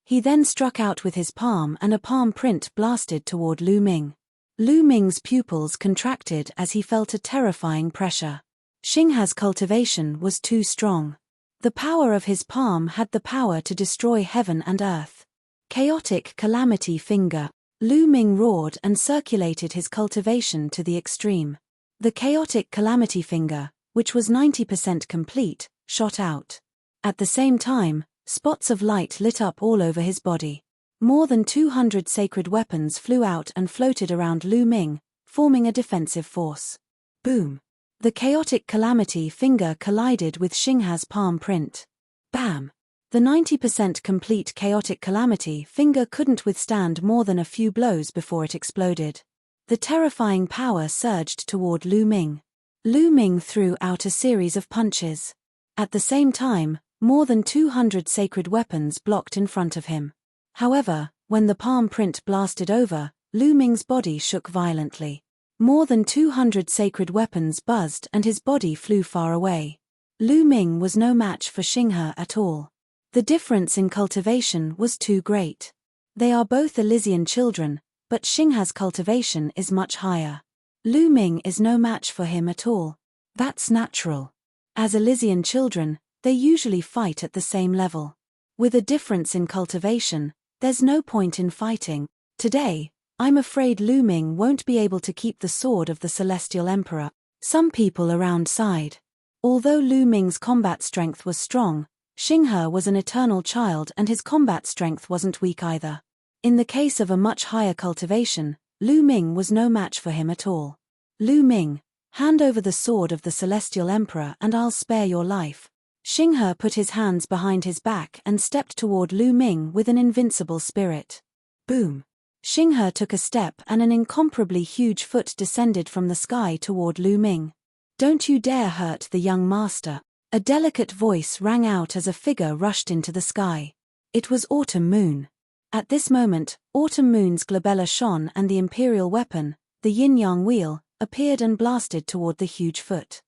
He then struck out with his palm and a palm print blasted toward Lu Ming. Lu Ming's pupils contracted as he felt a terrifying pressure. Xinghe's cultivation was too strong. The power of his palm had the power to destroy heaven and earth. Chaotic Calamity Finger. Lu Ming roared and circulated his cultivation to the extreme. The Chaotic Calamity Finger, which was 90% complete, shot out. At the same time, spots of light lit up all over his body. More than 200 sacred weapons flew out and floated around Lu Ming, forming a defensive force. Boom! The Chaotic Calamity Finger collided with Xinghe's palm print. Bam! The 90% complete Chaotic Calamity Finger couldn't withstand more than a few blows before it exploded. The terrifying power surged toward Lu Ming. Lu Ming threw out a series of punches. At the same time, more than 200 sacred weapons blocked in front of him. However, when the palm print blasted over, Lu Ming's body shook violently. More than 200 sacred weapons buzzed and his body flew far away. Lu Ming was no match for Xinghe at all. The difference in cultivation was too great. They are both Elysian children, but Xinghe's cultivation is much higher. Lu Ming is no match for him at all. That's natural. As Elysian children, they usually fight at the same level. With a difference in cultivation, there's no point in fighting. Today, I'm afraid Lu Ming won't be able to keep the sword of the Celestial Emperor. Some people around sighed. Although Lu Ming's combat strength was strong, Xinghe was an eternal child and his combat strength wasn't weak either. In the case of a much higher cultivation, Lu Ming was no match for him at all. Lu Ming, hand over the sword of the Celestial Emperor and I'll spare your life. Xinghe put his hands behind his back and stepped toward Lu Ming with an invincible spirit. Boom! Xinghe took a step and an incomparably huge foot descended from the sky toward Lu Ming. Don't you dare hurt the young master. A delicate voice rang out as a figure rushed into the sky. It was Autumn Moon. At this moment, Autumn Moon's glabella shone and the imperial weapon, the yin-yang wheel, appeared and blasted toward the huge foot.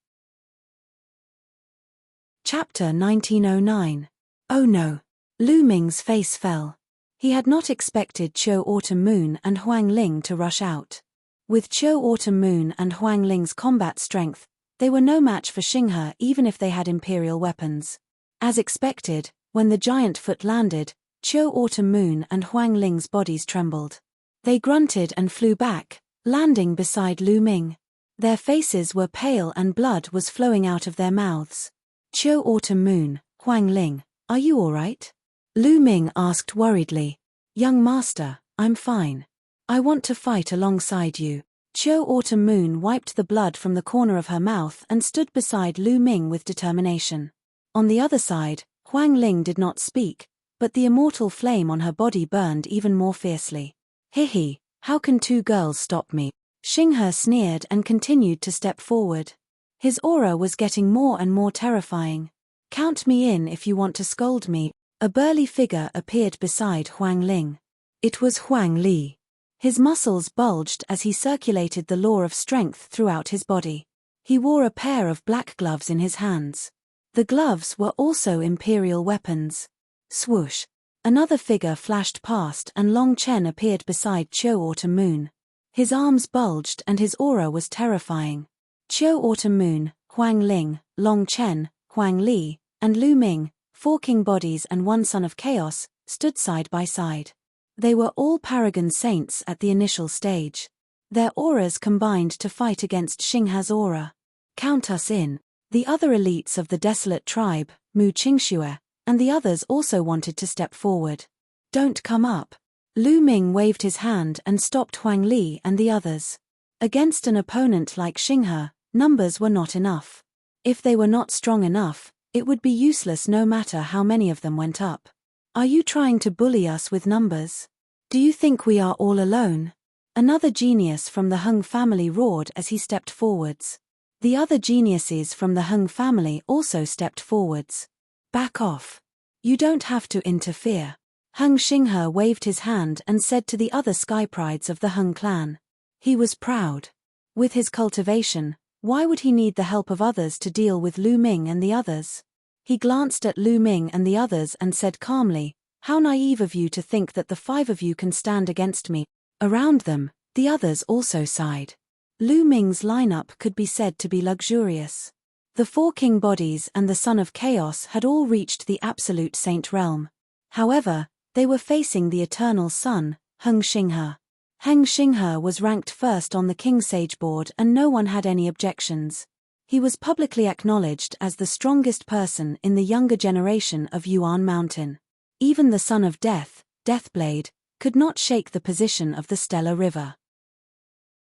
Chapter 1909. Oh no! Lu Ming's face fell. He had not expected Qiu Autumn Moon and Huang Ling to rush out. With Qiu Autumn Moon and Huang Ling's combat strength, they were no match for Xinghe even if they had imperial weapons. As expected, when the giant foot landed, Qiu Autumn Moon and Huang Ling's bodies trembled. They grunted and flew back, landing beside Lu Ming. Their faces were pale and blood was flowing out of their mouths. Qiu Autumn Moon, Huang Ling, are you all right? Lu Ming asked worriedly. Young master, I'm fine. I want to fight alongside you. Qiu Autumn Moon wiped the blood from the corner of her mouth and stood beside Lu Ming with determination. On the other side, Huang Ling did not speak, but the immortal flame on her body burned even more fiercely. Hihi, how can two girls stop me? Xinghe sneered and continued to step forward. His aura was getting more and more terrifying. Count me in if you want to scold me. A burly figure appeared beside Huang Ling. It was Huang Li. His muscles bulged as he circulated the law of strength throughout his body. He wore a pair of black gloves in his hands. The gloves were also imperial weapons. Swoosh! Another figure flashed past and Long Chen appeared beside Qiu Autumn Moon. His arms bulged and his aura was terrifying. Qiu Autumn Moon, Huang Ling, Long Chen, Huang Li, and Lu Ming, 4 king bodies and 1 son of chaos, stood side by side. They were all paragon saints at the initial stage. Their auras combined to fight against Xinghe's aura. Count us in. The other elites of the desolate tribe, Mu Qingxue, and the others also wanted to step forward. Don't come up. Lu Ming waved his hand and stopped Huang Li and the others. Against an opponent like Xinghe, numbers were not enough. If they were not strong enough, it would be useless no matter how many of them went up. Are you trying to bully us with numbers? Do you think we are all alone? Another genius from the Hung family roared as he stepped forwards. The other geniuses from the Hung family also stepped forwards. Back off. You don't have to interfere. Hung Xinghe waved his hand and said to the other sky prides of the Hung clan. He was proud. With his cultivation, why would he need the help of others to deal with Lu Ming and the others? He glanced at Lu Ming and the others and said calmly, how naive of you to think that the 5 of you can stand against me. Around them, the others also sighed. Lu Ming's lineup could be said to be luxurious. The 4 king bodies and the son of chaos had all reached the absolute saint realm. However, they were facing the eternal sun, Hung Xinghe. Heng Xinghe was ranked first on the King Sage board and no one had any objections. He was publicly acknowledged as the strongest person in the younger generation of Yuan Mountain. Even the son of death, Deathblade, could not shake the position of the Stellar River.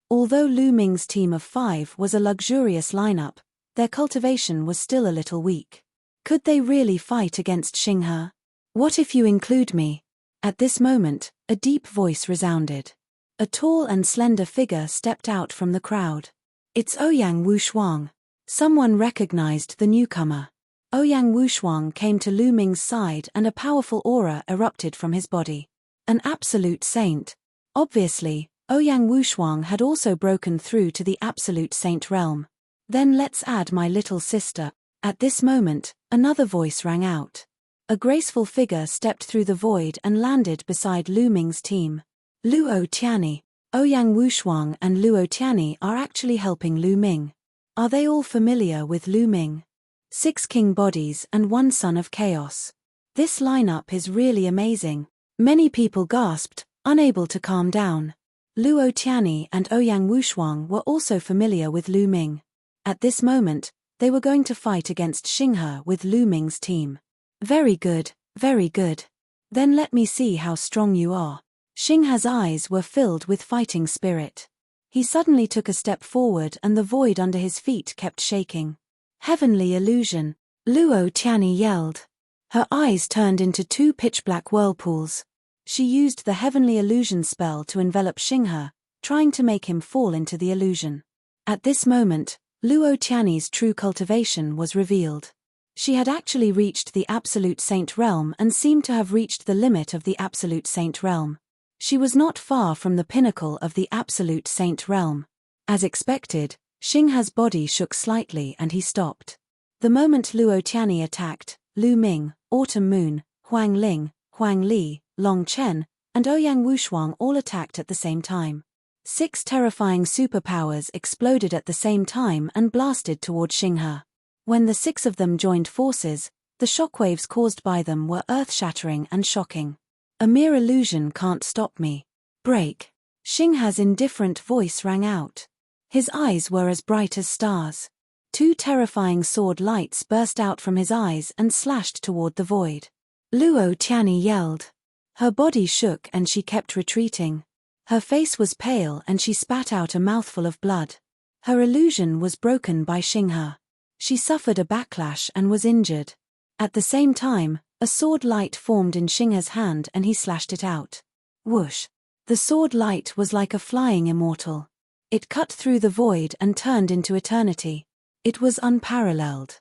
Although Lu Ming's team of 5 was a luxurious lineup, their cultivation was still a little weak. Could they really fight against Xinghe? What if you include me? At this moment, a deep voice resounded. A tall and slender figure stepped out from the crowd. It's Ouyang Wushuang. Someone recognized the newcomer. Ouyang Wushuang came to Lu Ming's side and a powerful aura erupted from his body. An absolute saint. Obviously, Ouyang Wushuang had also broken through to the absolute saint realm. Then let's add my little sister. At this moment, another voice rang out. A graceful figure stepped through the void and landed beside Lu Ming's team. Luo Tianyi. Ouyang Wushuang and Luo Tianyi are actually helping Lu Ming. Are they all familiar with Lu Ming? 6 king bodies and 1 son of chaos. This lineup is really amazing. Many people gasped, unable to calm down. Luo Tianyi and Ouyang Wushuang were also familiar with Lu Ming. At this moment, they were going to fight against Xinghe with Lu Ming's team. Very good, very good. Then let me see how strong you are. Xinghe's eyes were filled with fighting spirit. He suddenly took a step forward and the void under his feet kept shaking. Heavenly illusion, Luo Tianyi yelled. Her eyes turned into 2 pitch-black whirlpools. She used the heavenly illusion spell to envelop Xinghe, trying to make him fall into the illusion. At this moment, Luo Tianyi's true cultivation was revealed. She had actually reached the Absolute Saint realm and seemed to have reached the limit of the Absolute Saint realm. She was not far from the pinnacle of the Absolute Saint realm. As expected, Xinghe's body shook slightly and he stopped. The moment Luo Tianyi attacked, Lu Ming, Autumn Moon, Huang Ling, Huang Li, Long Chen, and Ouyang Wushuang all attacked at the same time. 6 terrifying superpowers exploded at the same time and blasted toward Xinghe. When the 6 of them joined forces, the shockwaves caused by them were earth-shattering and shocking. A mere illusion can't stop me. Break. Xinghe's indifferent voice rang out. His eyes were as bright as stars. 2 terrifying sword lights burst out from his eyes and slashed toward the void. Luo Tianyi yelled. Her body shook and she kept retreating. Her face was pale and she spat out a mouthful of blood. Her illusion was broken by Xinghe. She suffered a backlash and was injured. At the same time, a sword light formed in Xinghe's hand and he slashed it out. Whoosh! The sword light was like a flying immortal. It cut through the void and turned into eternity. It was unparalleled.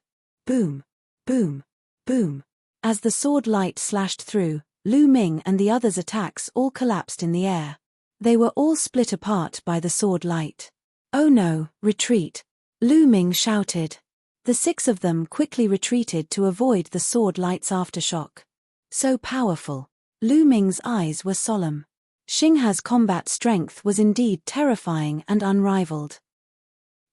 Boom! Boom! Boom! As the sword light slashed through, Lu Ming and the others' attacks all collapsed in the air. They were all split apart by the sword light. Oh no, retreat! Lu Ming shouted. The 6 of them quickly retreated to avoid the sword light's aftershock. So powerful. Lu Ming's eyes were solemn. Xinghe's combat strength was indeed terrifying and unrivaled.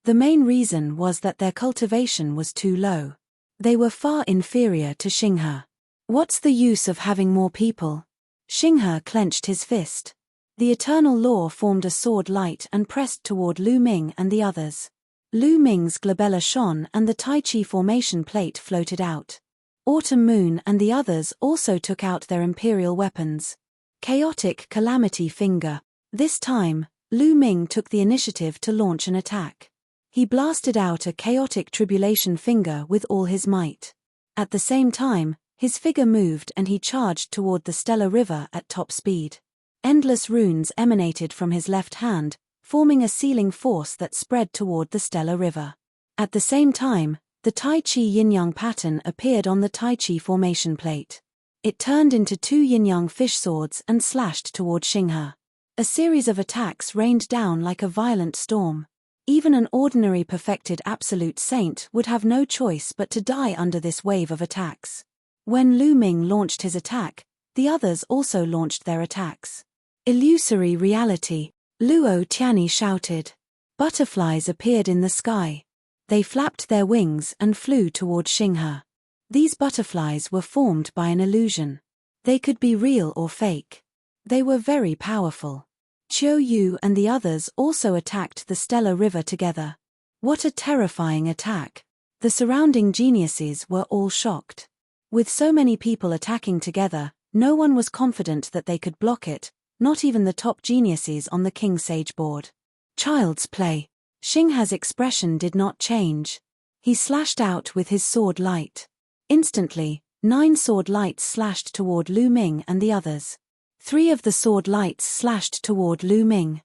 The main reason was that their cultivation was too low. They were far inferior to Xinghe. What's the use of having more people? Xinghe clenched his fist. The eternal law formed a sword light and pressed toward Lu Ming and the others. Lu Ming's glabella shone and the Tai Chi formation plate floated out. Autumn Moon and the others also took out their imperial weapons. Chaotic Calamity Finger. This time, Lu Ming took the initiative to launch an attack. He blasted out a chaotic tribulation finger with all his might. At the same time, his figure moved and he charged toward the Stellar River at top speed. Endless runes emanated from his left hand, forming a sealing force that spread toward the Stellar River. At the same time, the Tai Chi yin-yang pattern appeared on the Tai Chi formation plate. It turned into 2 yin-yang fish swords and slashed toward Xinghe. A series of attacks rained down like a violent storm. Even an ordinary perfected absolute saint would have no choice but to die under this wave of attacks. When Lu Ming launched his attack, the others also launched their attacks. Illusory reality. Luo Tianyi shouted. Butterflies appeared in the sky. They flapped their wings and flew toward Xinghe. These butterflies were formed by an illusion. They could be real or fake. They were very powerful. Qiu Yu and the others also attacked the Stellar River together. What a terrifying attack. The surrounding geniuses were all shocked. With so many people attacking together, no one was confident that they could block it, not even the top geniuses on the King Sage board. Child's play. Xinghe's expression did not change. He slashed out with his sword light. Instantly, 9 sword lights slashed toward Lu Ming and the others. 3 of the sword lights slashed toward Lu Ming.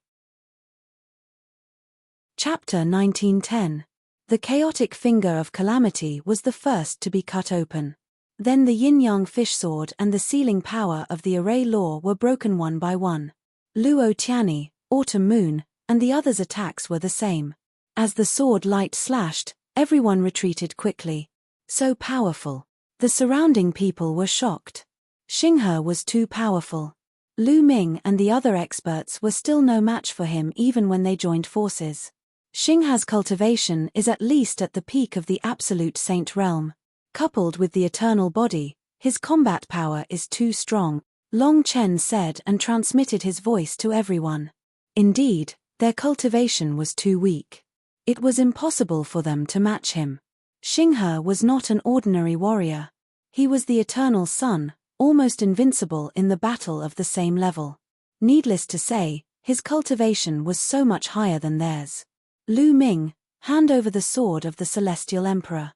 Chapter 1910. The chaotic finger of calamity was the first to be cut open. Then the yin-yang fish sword and the sealing power of the array law were broken one by one. Luo Tianyi, Autumn Moon, and the others' attacks were the same. As the sword light slashed, everyone retreated quickly. So powerful. The surrounding people were shocked. Xinghe was too powerful. Lu Ming and the other experts were still no match for him even when they joined forces. Xinghe's cultivation is at least at the peak of the absolute saint realm. Coupled with the eternal body, his combat power is too strong, Long Chen said and transmitted his voice to everyone. Indeed, their cultivation was too weak. It was impossible for them to match him. Xinghe was not an ordinary warrior. He was the eternal sun, almost invincible in the battle of the same level. Needless to say, his cultivation was so much higher than theirs. Lu Ming, hand over the sword of the Celestial Emperor.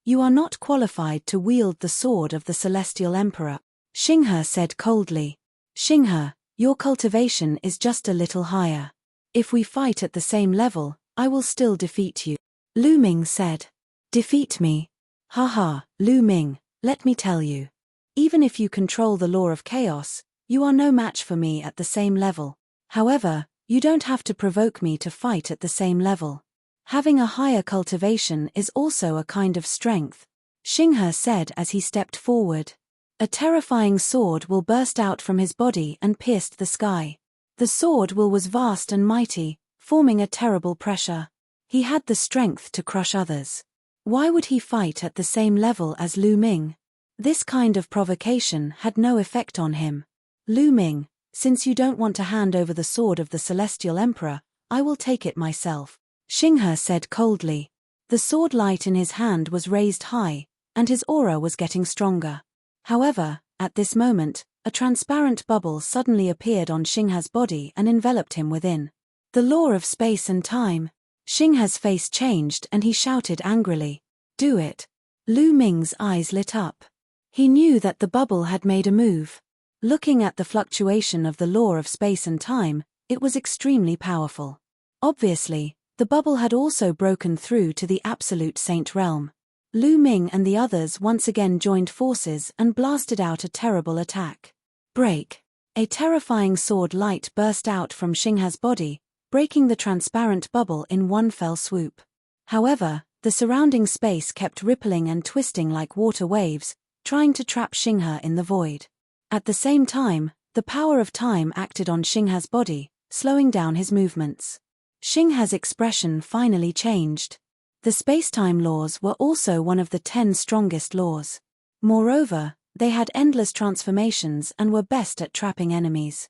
You are not qualified to wield the sword of the Celestial Emperor, Xinghe said coldly. Xinghe, your cultivation is just a little higher. If we fight at the same level, I will still defeat you. Lu Ming said. Defeat me? Haha, Lu Ming, let me tell you. Even if you control the law of chaos, you are no match for me at the same level. However, you don't have to provoke me to fight at the same level. Having a higher cultivation is also a kind of strength, Xinghe said as he stepped forward. A terrifying sword will burst out from his body and pierced the sky. The sword will was vast and mighty, forming a terrible pressure. He had the strength to crush others. Why would he fight at the same level as Lu Ming? This kind of provocation had no effect on him. Lu Ming, since you don't want to hand over the sword of the Celestial Emperor, I will take it myself, Xinghe said coldly. The sword light in his hand was raised high, and his aura was getting stronger. However, at this moment, a transparent bubble suddenly appeared on Xinghe's body and enveloped him within. The law of space and time. Xinghe's face changed and he shouted angrily. Do it. Lu Ming's eyes lit up. He knew that the bubble had made a move. Looking at the fluctuation of the law of space and time, it was extremely powerful. Obviously, the bubble had also broken through to the absolute saint realm. Lu Ming and the others once again joined forces and blasted out a terrible attack. Break. A terrifying sword light burst out from Xinghe's body, breaking the transparent bubble in one fell swoop. However, the surrounding space kept rippling and twisting like water waves, trying to trap Xinghe in the void. At the same time, the power of time acted on Xinghe's body, slowing down his movements. Xinghe's expression finally changed. The space-time laws were also one of the 10 strongest laws. Moreover, they had endless transformations and were best at trapping enemies.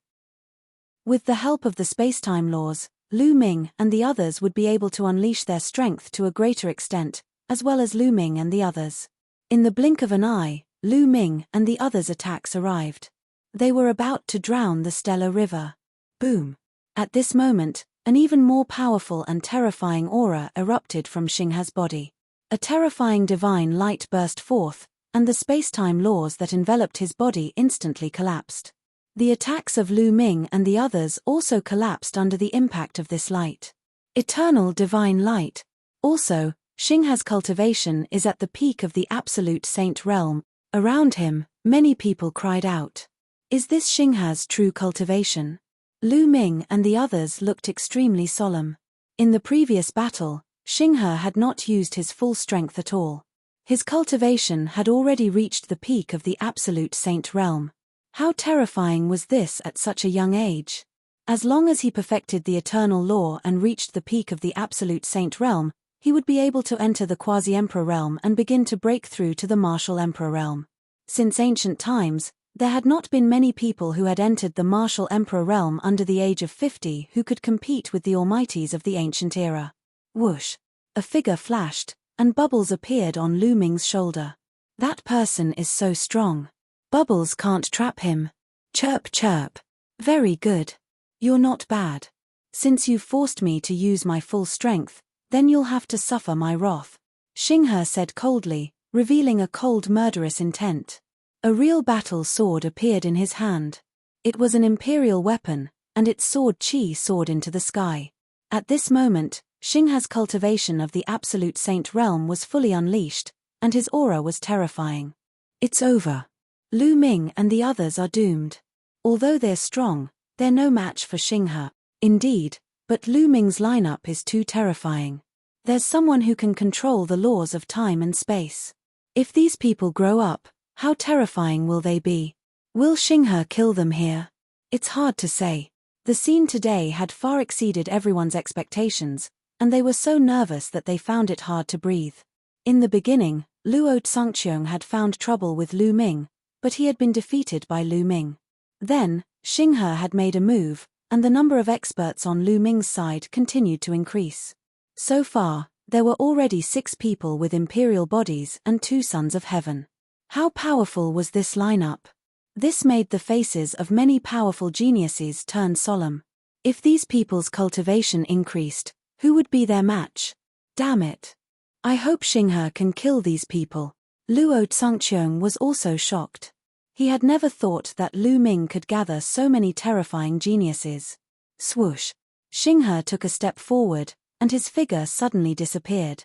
With the help of the space-time laws, Lu Ming and the others would be able to unleash their strength to a greater extent, as well as Lu Ming and the others. In the blink of an eye, Lu Ming and the others' attacks arrived. They were about to drown the stellar river. Boom! At this moment, an even more powerful and terrifying aura erupted from Xinghe's body. A terrifying divine light burst forth, and the space-time laws that enveloped his body instantly collapsed. The attacks of Lu Ming and the others also collapsed under the impact of this light. Eternal divine light. Also, Xinghe's cultivation is at the peak of the absolute saint realm. Around him, many people cried out. Is this Xinghe's true cultivation? Lu Ming and the others looked extremely solemn. In the previous battle, Xinghe had not used his full strength at all. His cultivation had already reached the peak of the absolute saint realm. How terrifying was this at such a young age? As long as he perfected the eternal law and reached the peak of the absolute saint realm, he would be able to enter the quasi-emperor realm and begin to break through to the martial emperor realm. Since ancient times, there had not been many people who had entered the martial emperor realm under the age of 50 who could compete with the almighties of the ancient era. Whoosh! A figure flashed, and bubbles appeared on Lu Ming's shoulder. That person is so strong. Bubbles can't trap him. Chirp chirp. Very good. You're not bad. Since you've forced me to use my full strength, then you'll have to suffer my wrath, Xinghe said coldly, revealing a cold murderous intent. A real battle sword appeared in his hand. It was an imperial weapon, and its sword chi soared into the sky. At this moment, Xinghe's cultivation of the absolute saint realm was fully unleashed, and his aura was terrifying. It's over. Lu Ming and the others are doomed. Although they're strong, they're no match for Xinghe. Indeed, but Lu Ming's lineup is too terrifying. There's someone who can control the laws of time and space. If these people grow up, how terrifying will they be? Will Xinghe kill them here? It's hard to say. The scene today had far exceeded everyone's expectations, and they were so nervous that they found it hard to breathe. In the beginning, Luo Tsangqiang had found trouble with Lu Ming, but he had been defeated by Lu Ming. Then, Xinghe had made a move, and the number of experts on Lu Ming's side continued to increase. So far, there were already 6 people with imperial bodies and 2 sons of heaven. How powerful was this lineup? This made the faces of many powerful geniuses turn solemn. If these people's cultivation increased, who would be their match? Damn it. I hope Xinghe can kill these people. Luo Tsangqiang was also shocked. He had never thought that Lu Ming could gather so many terrifying geniuses. Swoosh! Xinghe took a step forward, and his figure suddenly disappeared.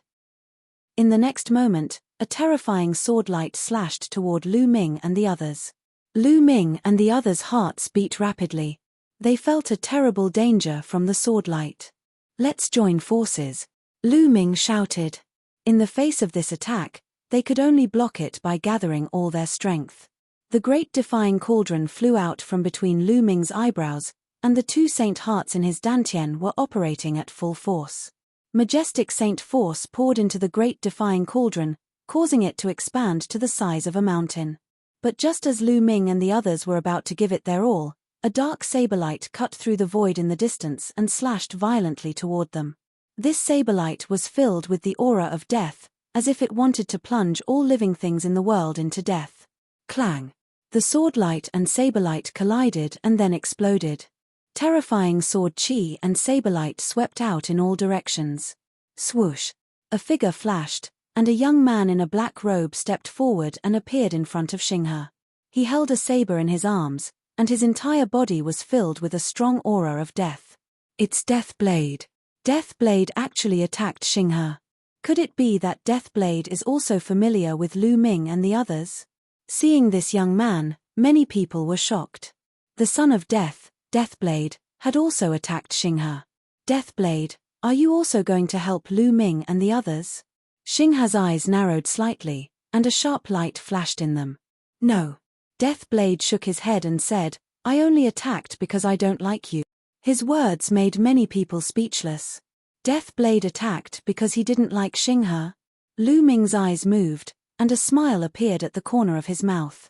In the next moment, a terrifying sword light slashed toward Lu Ming and the others. Lu Ming and the others' hearts beat rapidly. They felt a terrible danger from the sword light. "Let's join forces," Lu Ming shouted. In the face of this attack, they could only block it by gathering all their strength. The great defying cauldron flew out from between Lu Ming's eyebrows, and the 2 saint hearts in his dantian were operating at full force. Majestic saint force poured into the great defying cauldron, causing it to expand to the size of a mountain. But just as Lu Ming and the others were about to give it their all, a dark saberlight cut through the void in the distance and slashed violently toward them. This saberlight was filled with the aura of death, as if it wanted to plunge all living things in the world into death. Clang! The sword light and saberlight collided and then exploded. Terrifying sword chi and saberlight swept out in all directions. Swoosh! A figure flashed, and a young man in a black robe stepped forward and appeared in front of Xinghe. He held a saber in his arms, and his entire body was filled with a strong aura of death. It's Death Blade. Death Blade actually attacked Xinghe. Could it be that Death Blade is also familiar with Lu Ming and the others? Seeing this young man, many people were shocked. The son of death, Deathblade, had also attacked Xinghe. Deathblade, are you also going to help Lu Ming and the others? Xinghe's eyes narrowed slightly, and a sharp light flashed in them. No. Deathblade shook his head and said, I only attacked because I don't like you. His words made many people speechless. Deathblade attacked because he didn't like Xinghe? Lu Ming's eyes moved, and a smile appeared at the corner of his mouth.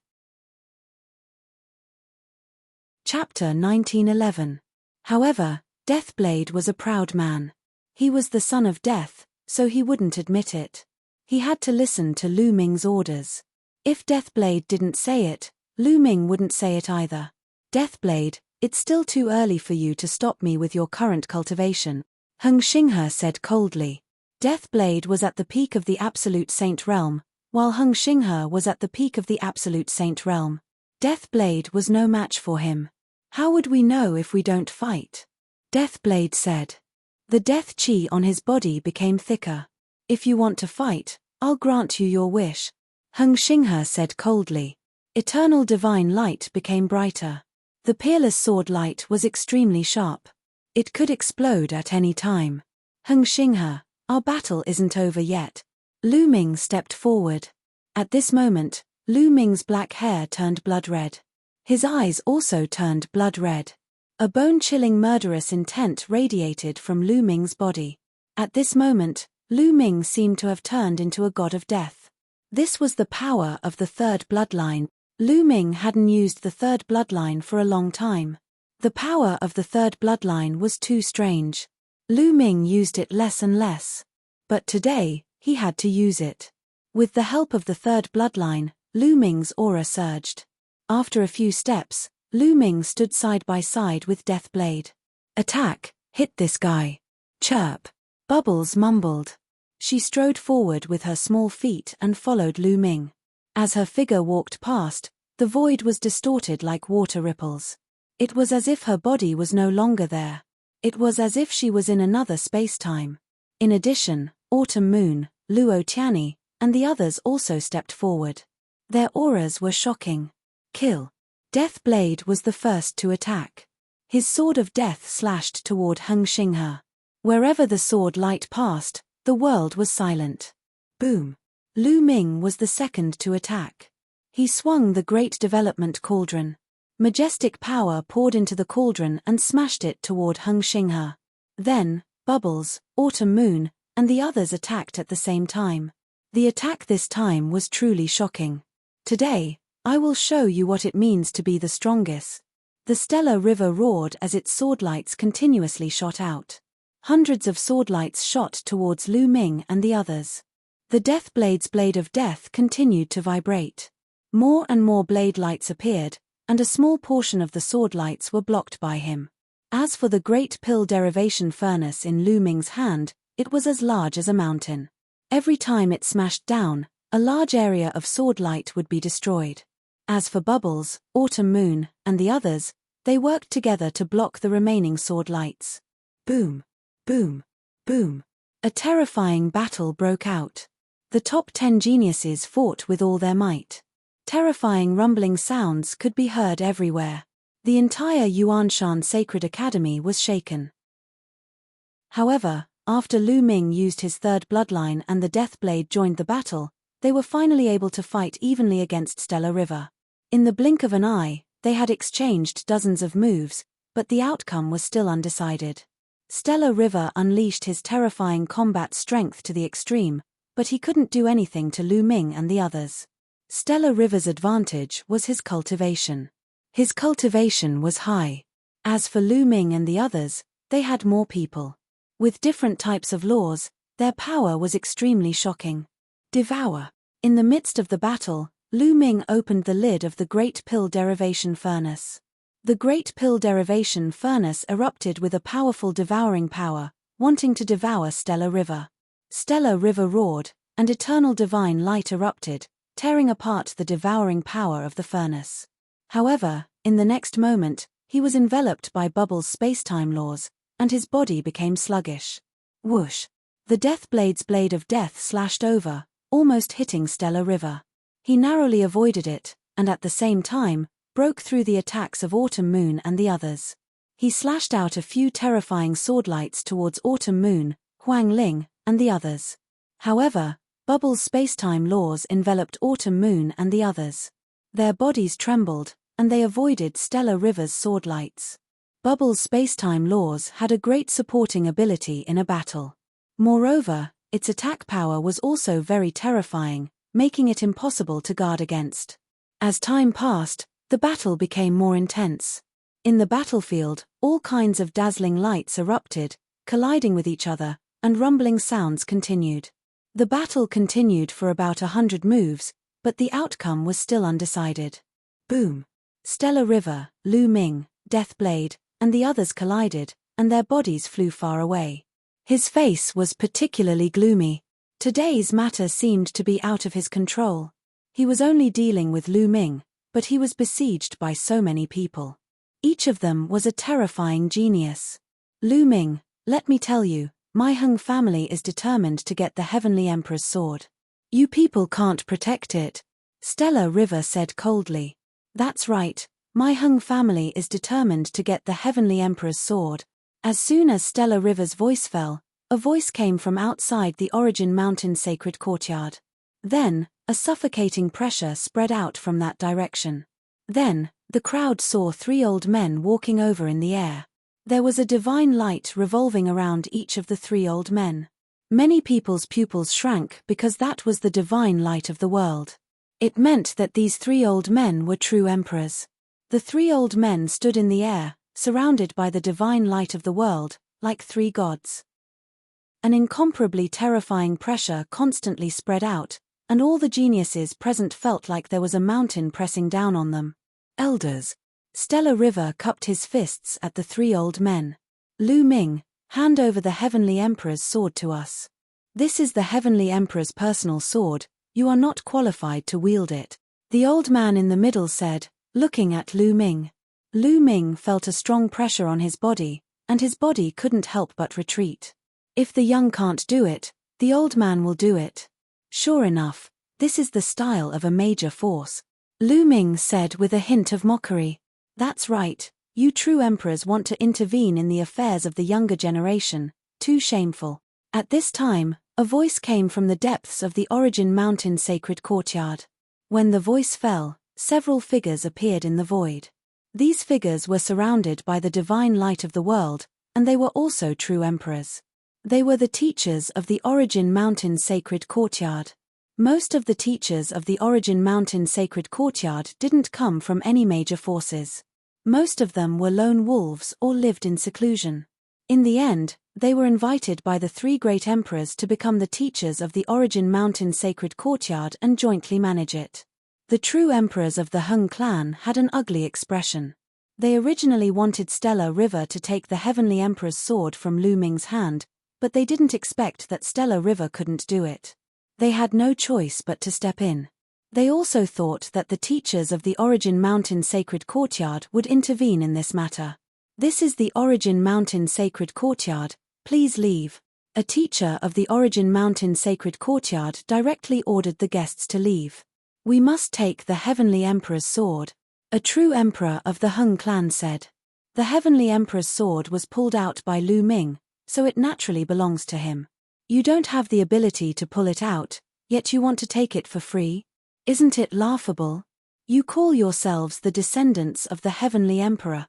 Chapter 1911. However, Deathblade was a proud man. He was the son of death, so he wouldn't admit it. He had to listen to Lu Ming's orders. If Deathblade didn't say it, Lu Ming wouldn't say it either. Deathblade, it's still too early for you to stop me with your current cultivation, Xinghe said coldly. Deathblade was at the peak of the Absolute Saint realm, while Xinghe was at the peak of the Absolute Saint realm. Deathblade was no match for him. How would we know if we don't fight? Deathblade said. The death chi on his body became thicker. If you want to fight, I'll grant you your wish, Xinghe said coldly. Eternal divine light became brighter. The peerless sword light was extremely sharp. It could explode at any time. Xinghe, our battle isn't over yet. Lu Ming stepped forward. At this moment, Lu Ming's black hair turned blood red. His eyes also turned blood red. A bone-chilling murderous intent radiated from Lu Ming's body. At this moment, Lu Ming seemed to have turned into a god of death. This was the power of the third bloodline. Lu Ming hadn't used the third bloodline for a long time. The power of the third bloodline was too strange. Lu Ming used it less and less. But today, he had to use it. With the help of the third bloodline, Lu Ming's aura surged. After a few steps, Lu Ming stood side by side with Deathblade. Attack, hit this guy. Chirp. Bubbles mumbled. She strode forward with her small feet and followed Lu Ming. As her figure walked past, the void was distorted like water ripples. It was as if her body was no longer there. It was as if she was in another space-time. In addition, Autumn Moon, Luo Tianyi, and the others also stepped forward. Their auras were shocking. Kill. Deathblade was the first to attack. His sword of death slashed toward Xinghe. Wherever the sword light passed, the world was silent. Boom. Lu Ming was the second to attack. He swung the great development cauldron. Majestic power poured into the cauldron and smashed it toward Xinghe. Then, Bubbles, Autumn Moon, and the others attacked at the same time. The attack this time was truly shocking. Today, I will show you what it means to be the strongest. The stellar river roared as its swordlights continuously shot out. Hundreds of swordlights shot towards Lu Ming and the others. The Deathblade's blade of death continued to vibrate. More and more blade lights appeared, and a small portion of the sword lights were blocked by him. As for the great pill derivation furnace in Lu Ming's hand, it was as large as a mountain. Every time it smashed down, a large area of sword light would be destroyed. As for Bubbles, Autumn Moon, and the others, they worked together to block the remaining sword lights. Boom! Boom! Boom! A terrifying battle broke out. The top 10 geniuses fought with all their might. Terrifying rumbling sounds could be heard everywhere. The entire Yuanshan Sacred Academy was shaken. However, after Lu Ming used his third bloodline and the Deathblade joined the battle, they were finally able to fight evenly against Stellar River. In the blink of an eye, they had exchanged dozens of moves, but the outcome was still undecided. Stellar River unleashed his terrifying combat strength to the extreme, but he couldn't do anything to Lu Ming and the others. Stellar River's advantage was his cultivation. His cultivation was high. As for Lu Ming and the others, they had more people. With different types of laws, their power was extremely shocking. Devour. In the midst of the battle, Lu Ming opened the lid of the Great Pill Derivation Furnace. The Great Pill Derivation Furnace erupted with a powerful devouring power, wanting to devour Stellar River. Stellar River roared, and eternal divine light erupted, tearing apart the devouring power of the furnace. However, in the next moment, he was enveloped by Bubble's spacetime laws, and his body became sluggish. Whoosh! The Deathblade's blade of death slashed over, almost hitting Stellar River. He narrowly avoided it, and at the same time, broke through the attacks of Autumn Moon and the others. He slashed out a few terrifying swordlights towards Autumn Moon, Huang Ling, and the others. However, Bubble's spacetime laws enveloped Autumn Moon and the others. Their bodies trembled, and they avoided Stellar River's swordlights. Bubble's spacetime laws had a great supporting ability in a battle. Moreover, its attack power was also very terrifying, making it impossible to guard against. As time passed, the battle became more intense. In the battlefield, all kinds of dazzling lights erupted, colliding with each other, and rumbling sounds continued. The battle continued for about 100 moves, but the outcome was still undecided. Boom! Stellar River, Lu Ming, Deathblade, and the others collided, and their bodies flew far away. His face was particularly gloomy. Today's matter seemed to be out of his control. He was only dealing with Lu Ming, but he was besieged by so many people. Each of them was a terrifying genius. Lu Ming, let me tell you, my Hung family is determined to get the Heavenly Emperor's sword. You people can't protect it, Stellar River said coldly. That's right, my Hung family is determined to get the Heavenly Emperor's sword. As soon as Stellar River's voice fell, a voice came from outside the Origin Mountain sacred courtyard. Then, a suffocating pressure spread out from that direction. Then, the crowd saw 3 old men walking over in the air. There was a divine light revolving around each of the 3 old men. Many people's pupils shrank because that was the divine light of the world. It meant that these 3 old men were true emperors. The 3 old men stood in the air, surrounded by the divine light of the world, like 3 gods. An incomparably terrifying pressure constantly spread out, and all the geniuses present felt like there was a mountain pressing down on them. Elders. Stellar River cupped his fists at the 3 old men. Lu Ming, hand over the Heavenly Emperor's sword to us. This is the Heavenly Emperor's personal sword, you are not qualified to wield it. The old man in the middle said, looking at Lu Ming. Lu Ming felt a strong pressure on his body, and his body couldn't help but retreat. If the young can't do it, the old man will do it. Sure enough, this is the style of a major force. Lu Ming said with a hint of mockery. That's right, you true emperors want to intervene in the affairs of the younger generation, too shameful. At this time, a voice came from the depths of the Origin Mountain sacred courtyard. When the voice fell, several figures appeared in the void. These figures were surrounded by the divine light of the world, and they were also true emperors. They were the teachers of the Origin Mountain sacred courtyard. Most of the teachers of the Origin Mountain sacred courtyard didn't come from any major forces. Most of them were lone wolves or lived in seclusion. In the end, they were invited by the 3 great emperors to become the teachers of the Origin Mountain sacred courtyard and jointly manage it. The true emperors of the Hung clan had an ugly expression. They originally wanted Stellar River to take the Heavenly Emperor's sword from Lu Ming's hand, but they didn't expect that Stellar River couldn't do it. They had no choice but to step in. They also thought that the teachers of the Origin Mountain sacred courtyard would intervene in this matter. This is the Origin Mountain sacred courtyard, please leave. A teacher of the Origin Mountain Sacred Courtyard directly ordered the guests to leave. "We must take the Heavenly Emperor's sword," a true emperor of the Hung clan said. The Heavenly Emperor's sword was pulled out by Lu Ming, so it naturally belongs to him. "You don't have the ability to pull it out, yet you want to take it for free? Isn't it laughable? You call yourselves the descendants of the Heavenly Emperor."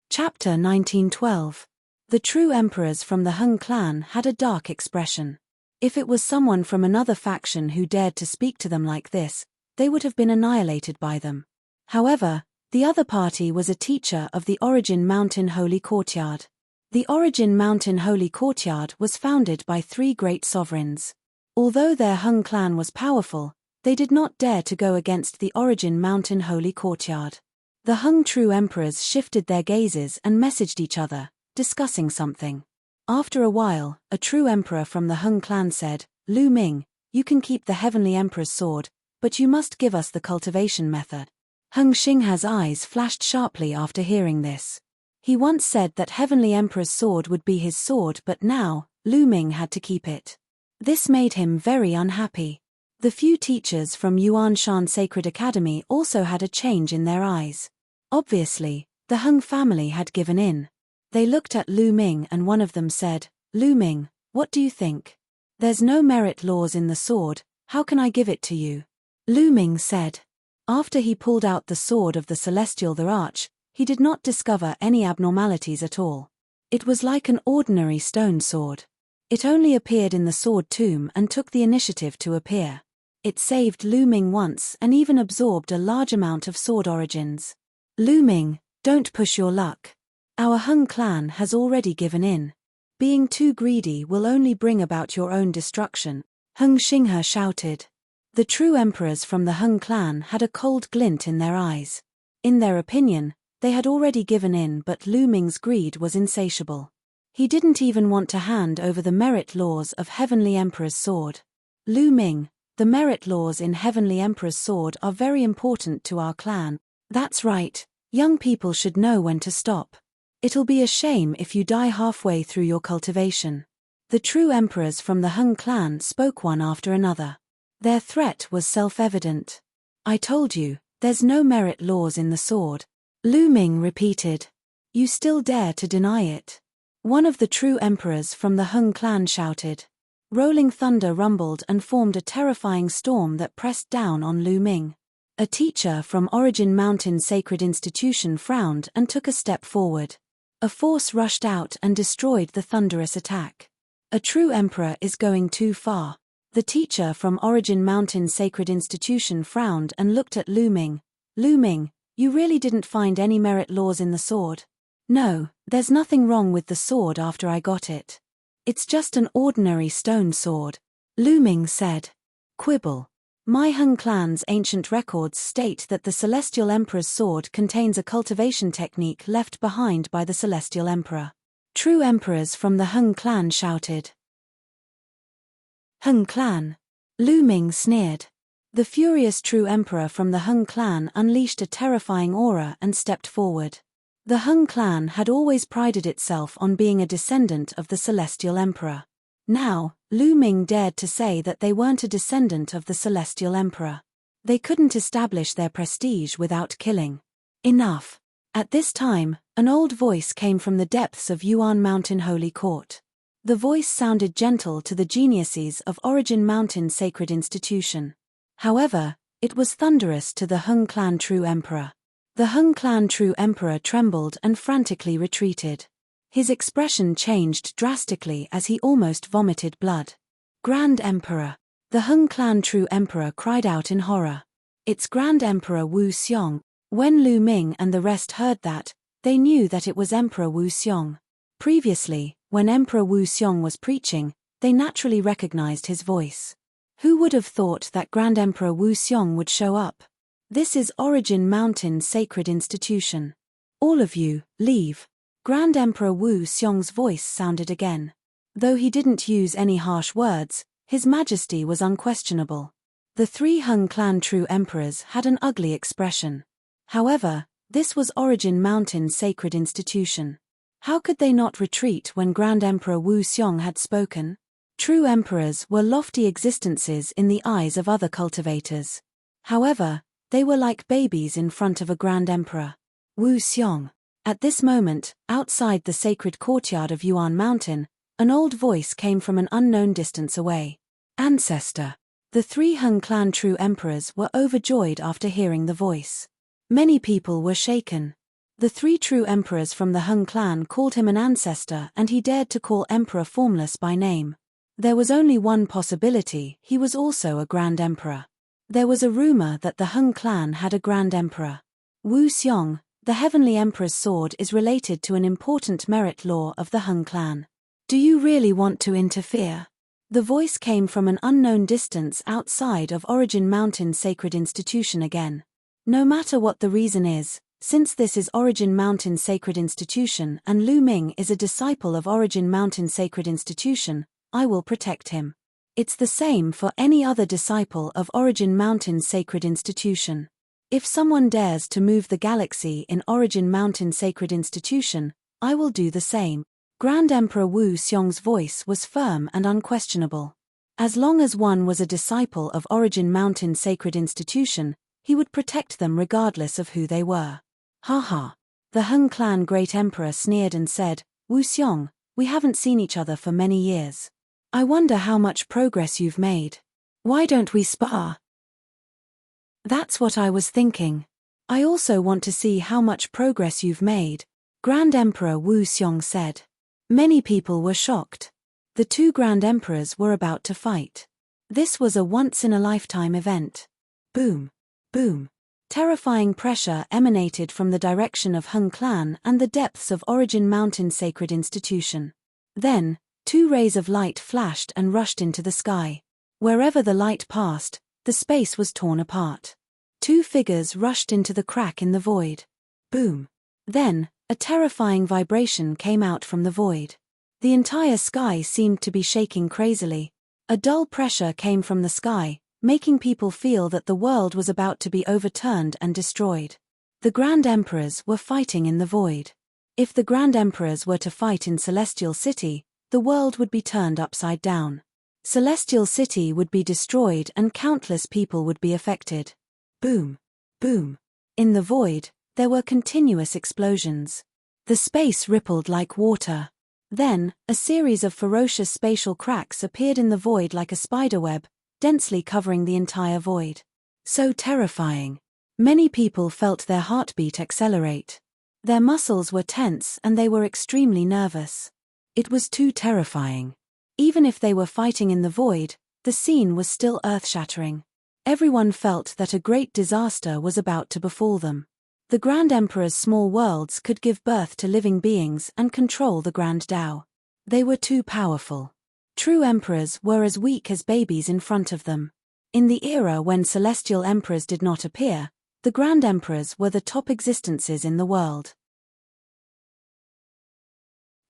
Chapter 1912. The true emperors from the Hung clan had a dark expression. If it was someone from another faction who dared to speak to them like this, they would have been annihilated by them. However, the other party was a teacher of the Origin Mountain Holy Courtyard. The Origin Mountain Holy Courtyard was founded by 3 great sovereigns. Although their Hung clan was powerful, they did not dare to go against the Origin Mountain Holy Courtyard. The Hung true emperors shifted their gazes and messaged each other, discussing something. After a while, a true emperor from the Hung clan said, "Lu Ming, you can keep the Heavenly Emperor's sword, but you must give us the cultivation method." Hung Xingha's eyes flashed sharply after hearing this. He once said that Heavenly Emperor's sword would be his sword, but now, Lu Ming had to keep it. This made him very unhappy. The few teachers from Yuanshan Sacred Academy also had a change in their eyes. Obviously, the Hung family had given in. They looked at Lu Ming and one of them said, "Lu Ming, what do you think? There's no merit laws in the sword, how can I give it to you?" Lu Ming said. After he pulled out the sword of the Celestial the Arch, he did not discover any abnormalities at all. It was like an ordinary stone sword. It only appeared in the sword tomb and took the initiative to appear. It saved Lu Ming once and even absorbed a large amount of sword origins. "Lu Ming, don't push your luck. Our Hung clan has already given in. Being too greedy will only bring about your own destruction," Hung Xinghe shouted. The true emperors from the Hung clan had a cold glint in their eyes. In their opinion, they had already given in, but Lu Ming's greed was insatiable. He didn't even want to hand over the merit laws of Heavenly Emperor's sword. "Lu Ming, the merit laws in Heavenly Emperor's sword are very important to our clan." "That's right, young people should know when to stop. It'll be a shame if you die halfway through your cultivation." The true emperors from the Hung clan spoke one after another. Their threat was self-evident. "I told you, there's no merit laws in the sword," Lu Ming repeated. "You still dare to deny it?" One of the true emperors from the Hung clan shouted. Rolling thunder rumbled and formed a terrifying storm that pressed down on Lu Ming. A teacher from Origin Mountain Sacred Institution frowned and took a step forward. A force rushed out and destroyed the thunderous attack. "A true emperor is going too far." The teacher from Origin Mountain Sacred Institution frowned and looked at Lu Ming. "Lu Ming, you really didn't find any merit laws in the sword?" "No, there's nothing wrong with the sword after I got it. It's just an ordinary stone sword," Lu Ming said. Quibble. My Hung clan's ancient records state that the Celestial Emperor's sword contains a cultivation technique left behind by the Celestial Emperor. True emperors from the Hung clan shouted. "Hung clan!" Lu Ming sneered. The furious true emperor from the Hung clan unleashed a terrifying aura and stepped forward. The Hung clan had always prided itself on being a descendant of the Celestial Emperor. Now, Lu Ming dared to say that they weren't a descendant of the Celestial Emperor. They couldn't establish their prestige without killing. Enough. At this time, an old voice came from the depths of Yuan Mountain Holy Court. The voice sounded gentle to the geniuses of Origin Mountain Sacred Institution. However, it was thunderous to the Hung clan true emperor. The Hung clan true emperor trembled and frantically retreated. His expression changed drastically as he almost vomited blood. "Grand Emperor!" The Hung clan true emperor cried out in horror. "It's Grand Emperor Wu Xiong." When Lu Ming and the rest heard that, they knew that it was Emperor Wu Xiong. Previously, when Emperor Wu Xiong was preaching, they naturally recognized his voice. Who would have thought that Grand Emperor Wu Xiong would show up? "This is Origin Mountain Sacred Institution. All of you, leave." Grand Emperor Wu Xiong's voice sounded again. Though he didn't use any harsh words, his majesty was unquestionable. The 3 Hung clan true emperors had an ugly expression. However, this was Origin Mountain Sacred Institution. How could they not retreat when Grand Emperor Wu Xiong had spoken? True emperors were lofty existences in the eyes of other cultivators. However, they were like babies in front of a grand emperor. Wu Xiong. At this moment, outside the sacred courtyard of Yuan Mountain, an old voice came from an unknown distance away. Ancestor. The three Hung clan true emperors were overjoyed after hearing the voice. Many people were shaken. The three true emperors from the Hung clan called him an ancestor, and he dared to call Emperor Formless by name. There was only one possibility: he was also a grand emperor. There was a rumor that the Hung clan had a grand emperor. Wu Xiong, the heavenly emperor's sword, is related to an important merit law of the Hung clan. Do you really want to interfere? The voice came from an unknown distance outside of Origin Mountain's sacred institution again. No matter what the reason is, since this is Origin Mountain's sacred institution and Lu Ming is a disciple of Origin Mountain's sacred institution, I will protect him. It's the same for any other disciple of Origin Mountain's sacred institution. If someone dares to move the galaxy in Origin Mountain's sacred institution, I will do the same. Grand Emperor Wu Xiong's voice was firm and unquestionable. As long as one was a disciple of Origin Mountain's sacred institution, he would protect them regardless of who they were. Ha ha. The Hung clan great emperor sneered and said, Wu Xiong, we haven't seen each other for many years. I wonder how much progress you've made. Why don't we spar? That's what I was thinking. I also want to see how much progress you've made, Grand Emperor Wu Xiong said. Many people were shocked. The two Grand Emperors were about to fight. This was a once-in-a-lifetime event. Boom. Boom. Terrifying pressure emanated from the direction of Hung clan and the depths of Origin Mountain's sacred institution. Then, two rays of light flashed and rushed into the sky. Wherever the light passed, the space was torn apart. Two figures rushed into the crack in the void. Boom. Then, a terrifying vibration came out from the void. The entire sky seemed to be shaking crazily. A dull pressure came from the sky, making people feel that the world was about to be overturned and destroyed. The Grand Emperors were fighting in the void. If the Grand Emperors were to fight in Celestial City, the world would be turned upside down. Celestial City would be destroyed and countless people would be affected. Boom. Boom. In the void, there were continuous explosions. The space rippled like water. Then, a series of ferocious spatial cracks appeared in the void like a spiderweb, densely covering the entire void. So terrifying. Many people felt their heartbeat accelerate. Their muscles were tense and they were extremely nervous. It was too terrifying. Even if they were fighting in the void, the scene was still earth-shattering. Everyone felt that a great disaster was about to befall them. The Grand Emperor's small worlds could give birth to living beings and control the Grand Tao. They were too powerful. True emperors were as weak as babies in front of them. In the era when celestial emperors did not appear, the Grand Emperors were the top existences in the world.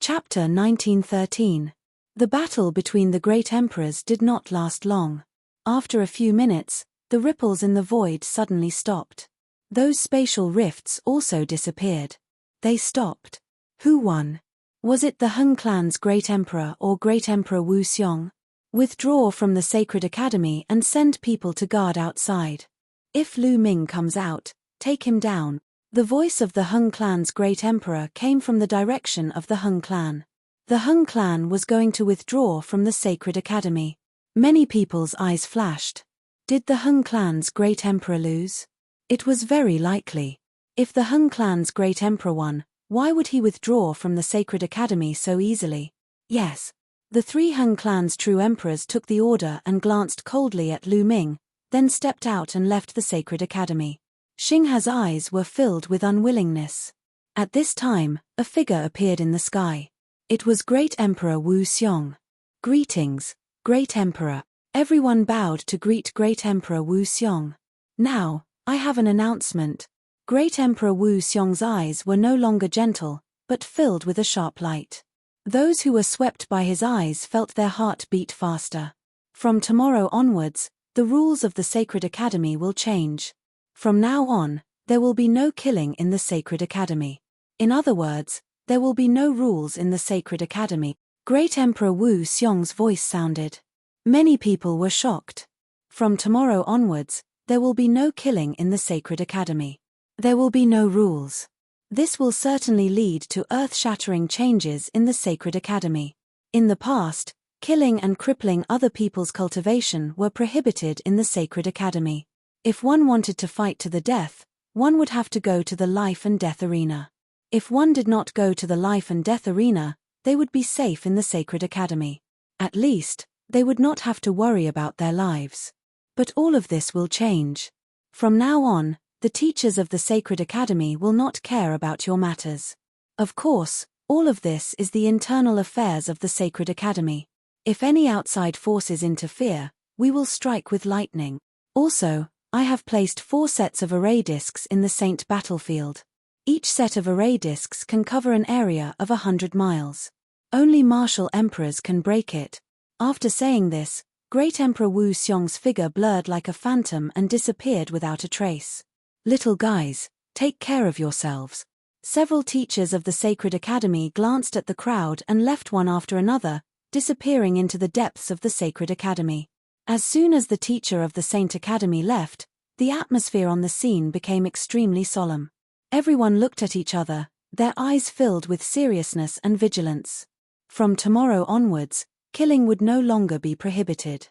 Chapter 1913. The battle between the great emperors did not last long. After a few minutes, the ripples in the void suddenly stopped. Those spatial rifts also disappeared. They stopped. Who won? Was it the Hung clan's great emperor or great emperor Wu Xiong? Withdraw from the sacred academy and send people to guard outside. If Lu Ming comes out, take him down. The voice of the Hung clan's great emperor came from the direction of the Hung clan. The Hung clan was going to withdraw from the sacred academy. Many people's eyes flashed. Did the Hung clan's great emperor lose? It was very likely. If the Hung clan's great emperor won, why would he withdraw from the sacred academy so easily? Yes. The three Hung clan's true emperors took the order and glanced coldly at Lu Ming, then stepped out and left the sacred academy. Xingha's eyes were filled with unwillingness. At this time, a figure appeared in the sky. It was Great Emperor Wu Xiong. Greetings, Great Emperor. Everyone bowed to greet Great Emperor Wu Xiong. Now, I have an announcement. Great Emperor Wu Xiong's eyes were no longer gentle, but filled with a sharp light. Those who were swept by his eyes felt their heart beat faster. From tomorrow onwards, the rules of the Sacred Academy will change. From now on, there will be no killing in the Sacred Academy. In other words, there will be no rules in the Sacred Academy. Great Emperor Wu Xiong's voice sounded. Many people were shocked. From tomorrow onwards, there will be no killing in the Sacred Academy. There will be no rules. This will certainly lead to earth-shattering changes in the Sacred Academy. In the past, killing and crippling other people's cultivation were prohibited in the Sacred Academy. If one wanted to fight to the death, one would have to go to the life and death arena. If one did not go to the life and death arena, they would be safe in the Sacred Academy. At least, they would not have to worry about their lives. But all of this will change. From now on, the teachers of the Sacred Academy will not care about your matters. Of course, all of this is the internal affairs of the Sacred Academy. If any outside forces interfere, we will strike with lightning. Also, I have placed 4 sets of array discs in the Saint battlefield. Each set of array discs can cover an area of 100 miles. Only martial emperors can break it. After saying this, Great Emperor Wu Xiong's figure blurred like a phantom and disappeared without a trace. Little guys, take care of yourselves. Several teachers of the Sacred Academy glanced at the crowd and left one after another, disappearing into the depths of the Sacred Academy. As soon as the teacher of the Saint Academy left, the atmosphere on the scene became extremely solemn. Everyone looked at each other, their eyes filled with seriousness and vigilance. From tomorrow onwards, killing would no longer be prohibited.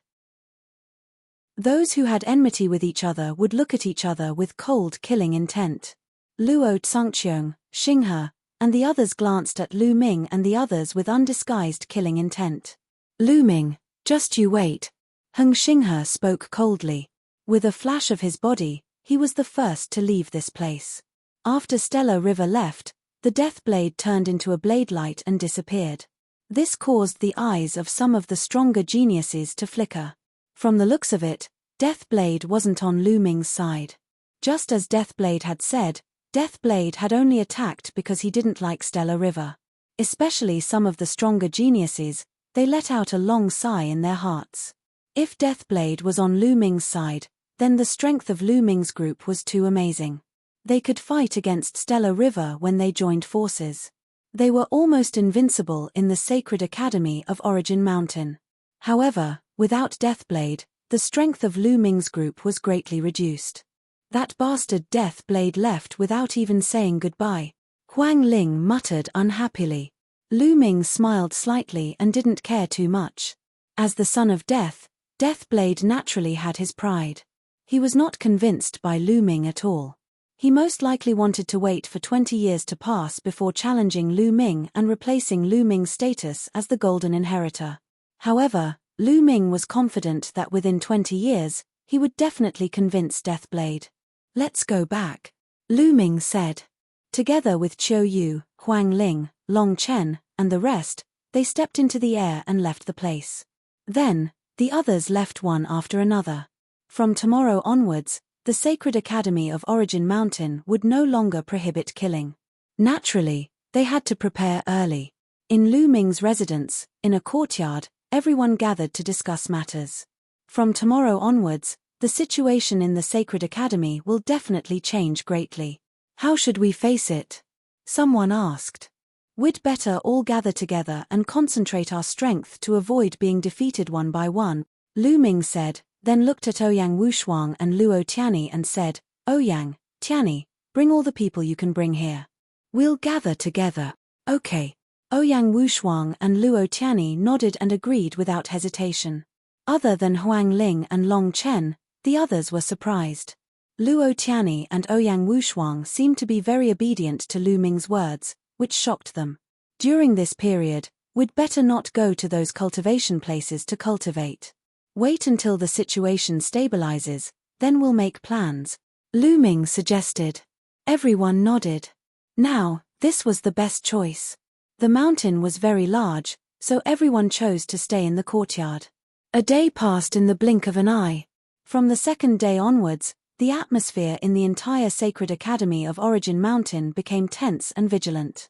Those who had enmity with each other would look at each other with cold killing intent. Luo Tsungqiong, Xinghe, and the others glanced at Lu Ming and the others with undisguised killing intent. Lu Ming, just you wait. Heng Xinghe spoke coldly. With a flash of his body, he was the first to leave this place. After Stellar River left, the death blade turned into a blade light and disappeared. This caused the eyes of some of the stronger geniuses to flicker. From the looks of it, Deathblade wasn't on Lu Ming's side. Just as Deathblade had said, Deathblade had only attacked because he didn't like Stellar River. Especially some of the stronger geniuses, they let out a long sigh in their hearts. If Deathblade was on Lu Ming's side, then the strength of Lu Ming's group was too amazing. They could fight against Stellar River when they joined forces. They were almost invincible in the Sacred Academy of Origin Mountain. However, without Deathblade, the strength of Lu Ming's group was greatly reduced. That bastard Deathblade left without even saying goodbye. Huang Ling muttered unhappily. Lu Ming smiled slightly and didn't care too much. As the son of Death, Deathblade naturally had his pride. He was not convinced by Lu Ming at all. He most likely wanted to wait for 20 years to pass before challenging Lu Ming and replacing Lu Ming's status as the Golden Inheritor. However, Lu Ming was confident that within 20 years, he would definitely convince Deathblade. Let's go back, Lu Ming said. Together with Qiu Yu, Huang Ling, Long Chen, and the rest, they stepped into the air and left the place. Then, the others left one after another. From tomorrow onwards, the Sacred Academy of Origin Mountain would no longer prohibit killing. Naturally, they had to prepare early. In Lu Ming's residence, in a courtyard, everyone gathered to discuss matters. From tomorrow onwards, the situation in the Sacred Academy will definitely change greatly. How should we face it? Someone asked. We'd better all gather together and concentrate our strength to avoid being defeated one by one, Lu Ming said, then looked at Ouyang Wushuang and Luo Tianyi and said, Ouyang, Tianyi, bring all the people you can bring here. We'll gather together. Okay. Ouyang Wushuang and Luo Tianyi nodded and agreed without hesitation. Other than Huang Ling and Long Chen, the others were surprised. Luo Tianyi and Ouyang Wushuang seemed to be very obedient to Lu Ming's words, which shocked them. During this period, we'd better not go to those cultivation places to cultivate. Wait until the situation stabilizes, then we'll make plans, Lu Ming suggested. Everyone nodded. Now, this was the best choice. The mountain was very large, so everyone chose to stay in the courtyard. A day passed in the blink of an eye. From the second day onwards, the atmosphere in the entire Sacred Academy of Origin Mountain became tense and vigilant.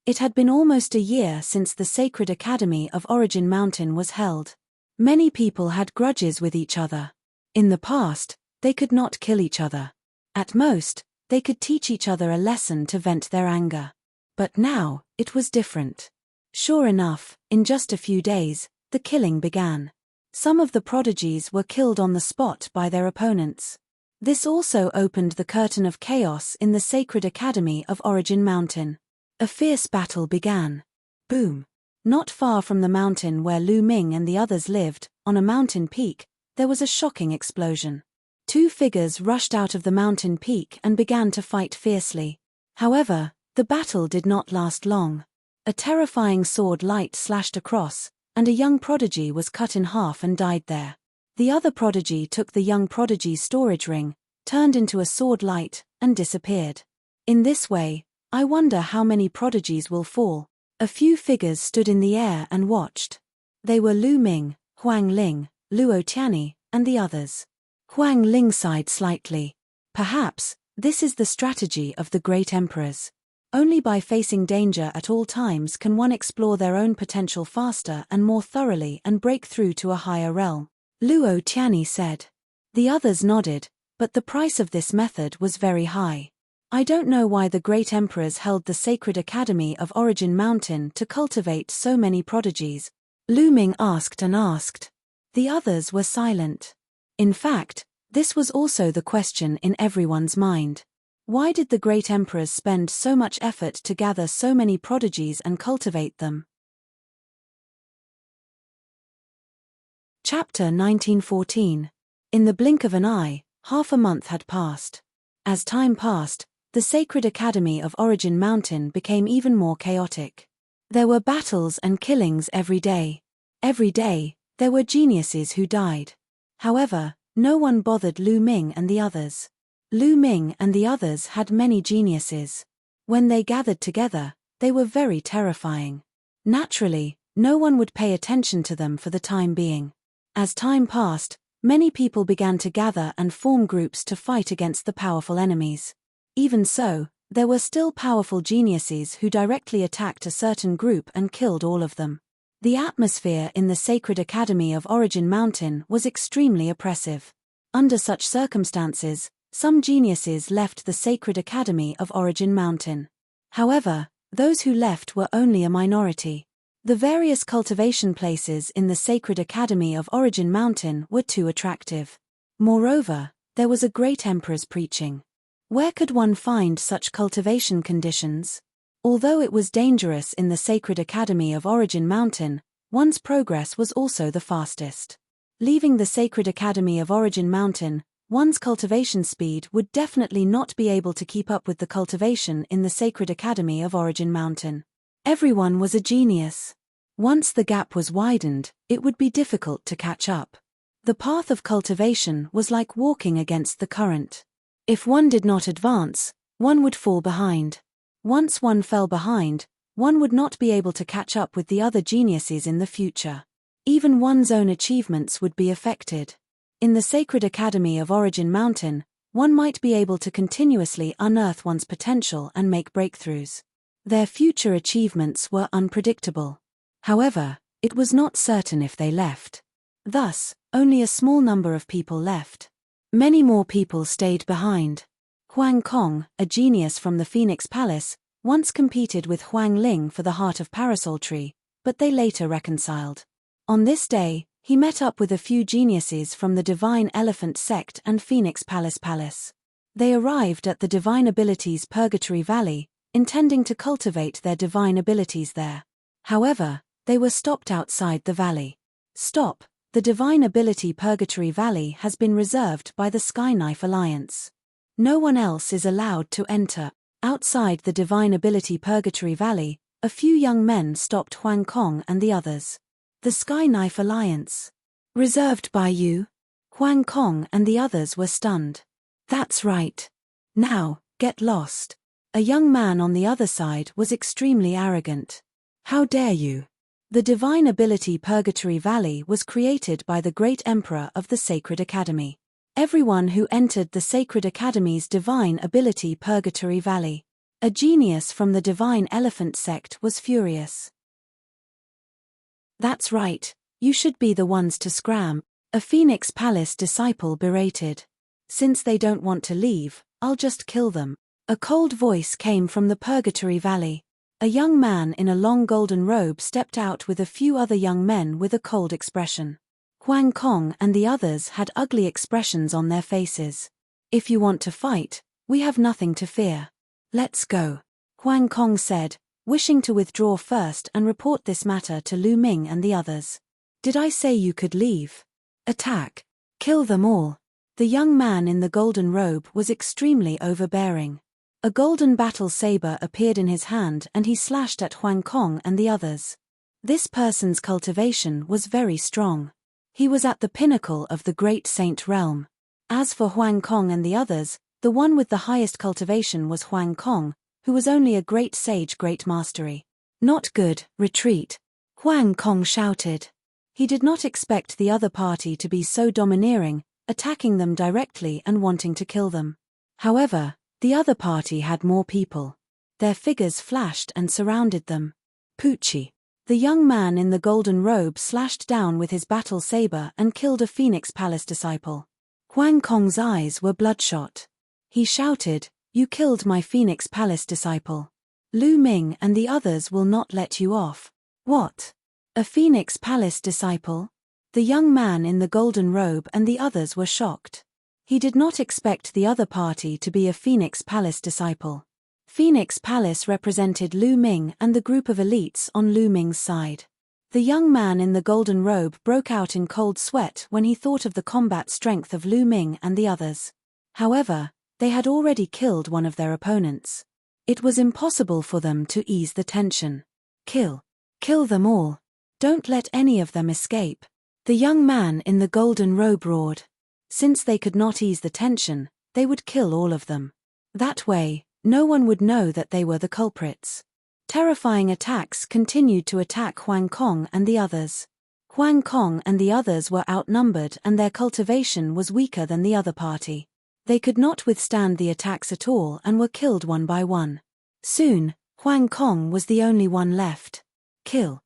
It had been almost a year since the Sacred Academy of Origin Mountain was held. Many people had grudges with each other. In the past, they could not kill each other. At most, they could teach each other a lesson to vent their anger. But now, it was different. Sure enough, in just a few days, the killing began. Some of the prodigies were killed on the spot by their opponents. This also opened the curtain of chaos in the Sacred Academy of Origin Mountain. A fierce battle began. Boom! Not far from the mountain where Lu Ming and the others lived, on a mountain peak, there was a shocking explosion. Two figures rushed out of the mountain peak and began to fight fiercely. However, the battle did not last long. A terrifying sword light slashed across, and a young prodigy was cut in half and died there. The other prodigy took the young prodigy's storage ring, turned into a sword light, and disappeared. In this way, I wonder how many prodigies will fall. A few figures stood in the air and watched. They were Lu Ming, Huang Ling, Luo Tianyi, and the others. Huang Ling sighed slightly. Perhaps, this is the strategy of the great emperors. Only by facing danger at all times can one explore their own potential faster and more thoroughly and break through to a higher realm, Luo Tianyi said. The others nodded, but the price of this method was very high. I don't know why the great emperors held the Sacred Academy of Origin Mountain to cultivate so many prodigies. Lu Ming asked and asked. The others were silent. In fact, this was also the question in everyone's mind. Why did the great emperors spend so much effort to gather so many prodigies and cultivate them? Chapter 1914. In the blink of an eye, half a month had passed. As time passed, the Sacred Academy of Origin Mountain became even more chaotic. There were battles and killings every day. Every day, there were geniuses who died. However, no one bothered Lu Ming and the others. Lu Ming and the others had many geniuses. When they gathered together, they were very terrifying. Naturally, no one would pay attention to them for the time being. As time passed, many people began to gather and form groups to fight against the powerful enemies. Even so, there were still powerful geniuses who directly attacked a certain group and killed all of them. The atmosphere in the Sacred Academy of Origin Mountain was extremely oppressive. Under such circumstances, some geniuses left the Sacred Academy of Origin Mountain. However, those who left were only a minority. The various cultivation places in the Sacred Academy of Origin Mountain were too attractive. Moreover, there was a great emperor's preaching. Where could one find such cultivation conditions? Although it was dangerous in the Sacred Academy of Origin Mountain, one's progress was also the fastest. Leaving the Sacred Academy of Origin Mountain, one's cultivation speed would definitely not be able to keep up with the cultivation in the Sacred Academy of Origin Mountain. Everyone was a genius. Once the gap was widened, it would be difficult to catch up. The path of cultivation was like walking against the current. If one did not advance, one would fall behind. Once one fell behind, one would not be able to catch up with the other geniuses in the future. Even one's own achievements would be affected. In the Sacred Academy of Origin Mountain, one might be able to continuously unearth one's potential and make breakthroughs. Their future achievements were unpredictable. However, it was not certain if they left. Thus, only a small number of people left. Many more people stayed behind. Huang Kong, a genius from the Phoenix Palace, once competed with Huang Ling for the Heart of Parasol Tree, but they later reconciled. On this day, he met up with a few geniuses from the Divine Elephant Sect and Phoenix Palace. They arrived at the Divine Abilities Purgatory Valley, intending to cultivate their divine abilities there. However, they were stopped outside the valley. Stop, the Divine Ability Purgatory Valley has been reserved by the Skyknife Alliance. No one else is allowed to enter. Outside the Divine Ability Purgatory Valley, a few young men stopped Huang Kong and the others. The Skyknife Alliance. Reserved by you? Huang Kong and the others were stunned. That's right. Now, get lost. A young man on the other side was extremely arrogant. How dare you? The Divine Ability Purgatory Valley was created by the Great Emperor of the Sacred Academy. Everyone who entered the Sacred Academy's Divine Ability Purgatory Valley. A genius from the Divine Elephant Sect was furious. That's right, you should be the ones to scram, a Phoenix Palace disciple berated. Since they don't want to leave, I'll just kill them. A cold voice came from the Purgatory Valley. A young man in a long golden robe stepped out with a few other young men with a cold expression. Huang Kong and the others had ugly expressions on their faces. "If you want to fight, we have nothing to fear. Let's go," Huang Kong said, wishing to withdraw first and report this matter to Lu Ming and the others. "Did I say you could leave? Attack. Kill them all." The young man in the golden robe was extremely overbearing. A golden battle saber appeared in his hand and he slashed at Huang Kong and the others. This person's cultivation was very strong. He was at the pinnacle of the great saint realm. As for Huang Kong and the others, the one with the highest cultivation was Huang Kong, who was only a great sage, great mastery. "Not good, retreat," Huang Kong shouted. He did not expect the other party to be so domineering, attacking them directly and wanting to kill them. However, the other party had more people. Their figures flashed and surrounded them. Poochie. The young man in the golden robe slashed down with his battle saber and killed a Phoenix Palace disciple. Huang Kong's eyes were bloodshot. He shouted, "You killed my Phoenix Palace disciple. Lu Ming and the others will not let you off." "What? A Phoenix Palace disciple?" The young man in the golden robe and the others were shocked. He did not expect the other party to be a Phoenix Palace disciple. Phoenix Palace represented Lu Ming and the group of elites on Lu Ming's side. The young man in the golden robe broke out in cold sweat when he thought of the combat strength of Lu Ming and the others. However, they had already killed one of their opponents. It was impossible for them to ease the tension. Kill them all. Don't let any of them escape," the young man in the golden robe roared. Since they could not ease the tension, they would kill all of them. That way, no one would know that they were the culprits. Terrifying attacks continued to attack Huang Kong and the others. Huang Kong and the others were outnumbered and their cultivation was weaker than the other party. They could not withstand the attacks at all and were killed one by one. Soon, Huang Kong was the only one left. Kill.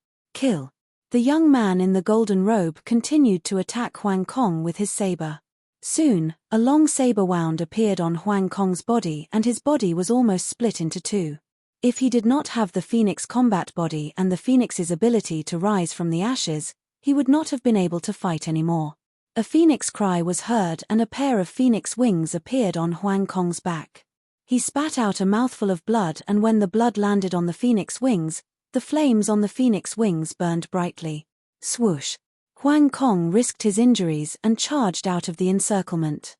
The young man in the golden robe continued to attack Huang Kong with his saber. Soon, a long saber wound appeared on Huang Kong's body and his body was almost split into two. If he did not have the Phoenix combat body and the Phoenix's ability to rise from the ashes, he would not have been able to fight anymore. A Phoenix cry was heard and a pair of Phoenix wings appeared on Huang Kong's back. He spat out a mouthful of blood and when the blood landed on the Phoenix wings, the flames on the Phoenix wings burned brightly. Swoosh! Huang Kong risked his injuries and charged out of the encirclement.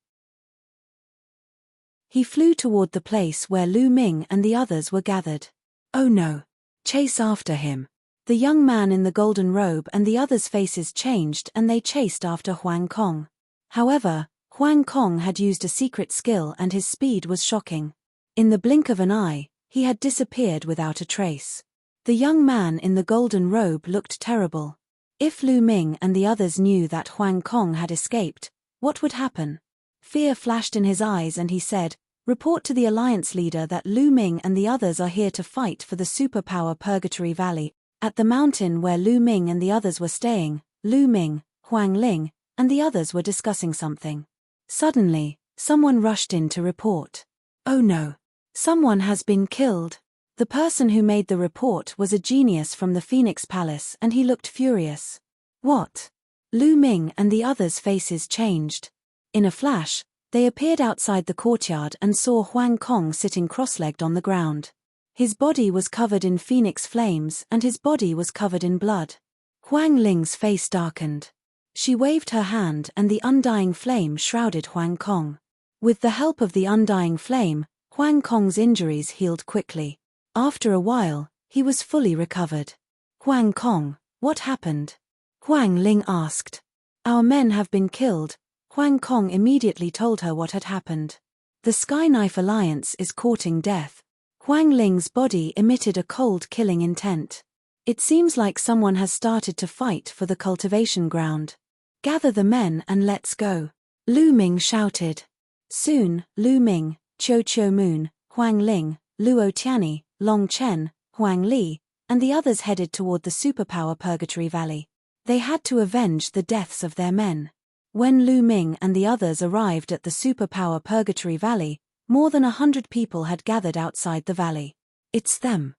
He flew toward the place where Lu Ming and the others were gathered. "Oh no! Chase after him!" The young man in the golden robe and the others' faces changed and they chased after Huang Kong. However, Huang Kong had used a secret skill and his speed was shocking. In the blink of an eye, he had disappeared without a trace. The young man in the golden robe looked terrible. If Lu Ming and the others knew that Huang Kong had escaped, what would happen? Fear flashed in his eyes and he said, "Report to the alliance leader that Lu Ming and the others are here to fight for the superpower Purgatory Valley." At the mountain where Lu Ming and the others were staying, Lu Ming, Huang Ling, and the others were discussing something. Suddenly, someone rushed in to report. "Oh no! Someone has been killed!" The person who made the report was a genius from the Phoenix Palace and he looked furious. "What?" Lu Ming and the others' faces changed. In a flash, they appeared outside the courtyard and saw Huang Kong sitting cross-legged on the ground. His body was covered in Phoenix flames and his body was covered in blood. Huang Ling's face darkened. She waved her hand and the undying flame shrouded Huang Kong. With the help of the undying flame, Huang Kong's injuries healed quickly. After a while, he was fully recovered. "Huang Kong, what happened?" Huang Ling asked. "Our men have been killed." Huang Kong immediately told her what had happened. "The Sky Knife Alliance is courting death." Huang Ling's body emitted a cold killing intent. "It seems like someone has started to fight for the cultivation ground. Gather the men and let's go," Lu Ming shouted. Soon, Lu Ming, Chiu Moon, Huang Ling, Luo Tianyi, Long Chen, Huang Li, and the others headed toward the superpower Purgatory Valley. They had to avenge the deaths of their men. When Lu Ming and the others arrived at the superpower Purgatory Valley, more than 100 people had gathered outside the valley. "It's them.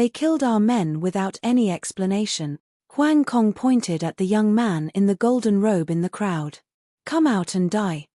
They killed our men without any explanation. Huang Kong pointed at the young man in the golden robe in the crowd. Come out and die.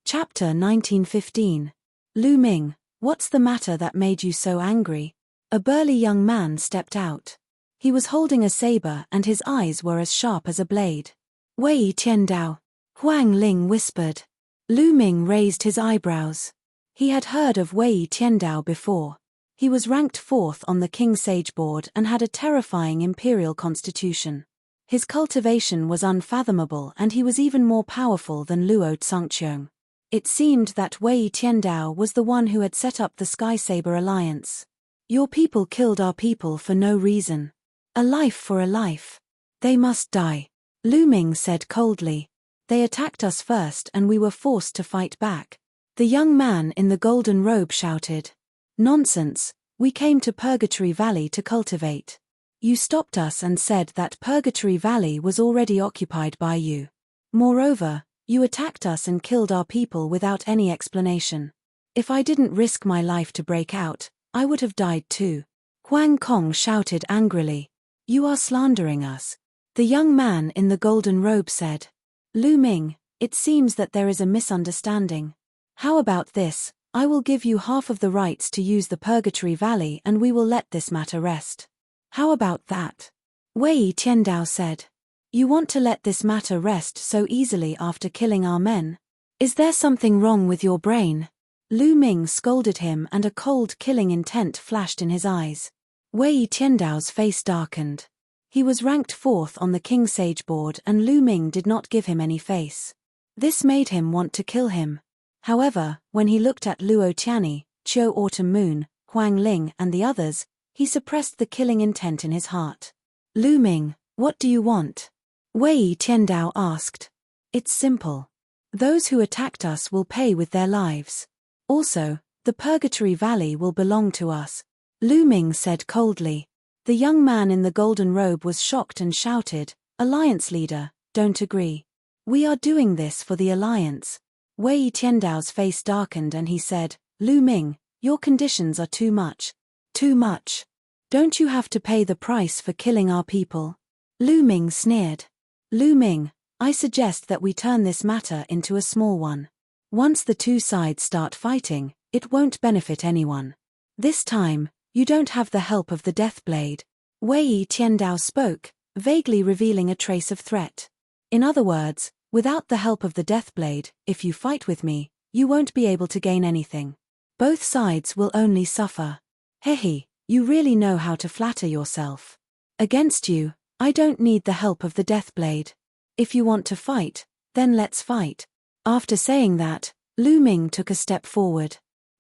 Chapter 1915. Lu Ming, what's the matter that made you so angry? A burly young man stepped out. He was holding a saber and his eyes were as sharp as a blade. Wei Tiandao. Huang Ling whispered. Lu Ming raised his eyebrows. He had heard of Wei Tiandao before. He was ranked 4th on the King Sage board and had a terrifying imperial constitution. His cultivation was unfathomable and he was even more powerful than Luo Tsungqiong. It seemed that Wei Tiandao was the one who had set up the Sky Saber Alliance. Your people killed our people for no reason. A life for a life. They must die. Lu Ming said coldly. They attacked us first and we were forced to fight back. The young man in the golden robe shouted. Nonsense, we came to Purgatory Valley to cultivate. You stopped us and said that Purgatory Valley was already occupied by you. Moreover, you attacked us and killed our people without any explanation. If I didn't risk my life to break out, I would have died too. Huang Kong shouted angrily. You are slandering us. The young man in the golden robe said. Lu Ming, it seems that there is a misunderstanding. How about this? I will give you half of the rights to use the Purgatory Valley and we will let this matter rest. How about that? Wei Tiandao said. You want to let this matter rest so easily after killing our men? Is there something wrong with your brain? Lu Ming scolded him and a cold killing intent flashed in his eyes. Wei Tiandao's face darkened. He was ranked 4th on the King Sage board and Lu Ming did not give him any face. This made him want to kill him. However, when he looked at Luo Tianyi, Chiu Autumn Moon, Huang Ling and the others, he suppressed the killing intent in his heart. Lu Ming, what do you want? Wei Tiandao asked. It's simple. Those who attacked us will pay with their lives. Also, the Purgatory Valley will belong to us. Lu Ming said coldly. The young man in the golden robe was shocked and shouted, Alliance leader, don't agree. We are doing this for the Alliance. Wei Tiandao's face darkened and he said, Lu Ming, your conditions are too much. Too much. Don't you have to pay the price for killing our people? Lu Ming sneered. Lu Ming, I suggest that we turn this matter into a small one. Once the two sides start fighting, it won't benefit anyone. This time, you don't have the help of the Deathblade. Wei Tiandao spoke, vaguely revealing a trace of threat. In other words, without the help of the Deathblade, if you fight with me, you won't be able to gain anything. Both sides will only suffer. Hehe, you really know how to flatter yourself. Against you, I don't need the help of the Deathblade. If you want to fight, then let's fight. After saying that, Lu Ming took a step forward.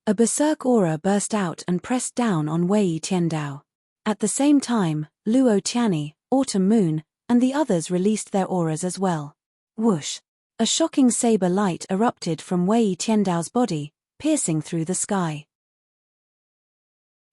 A berserk aura burst out and pressed down on Wei Tiandao. At the same time, Luo Tianyi, Autumn Moon, and the others released their auras as well. Whoosh! A shocking saber light erupted from Wei Tiandao's body, piercing through the sky.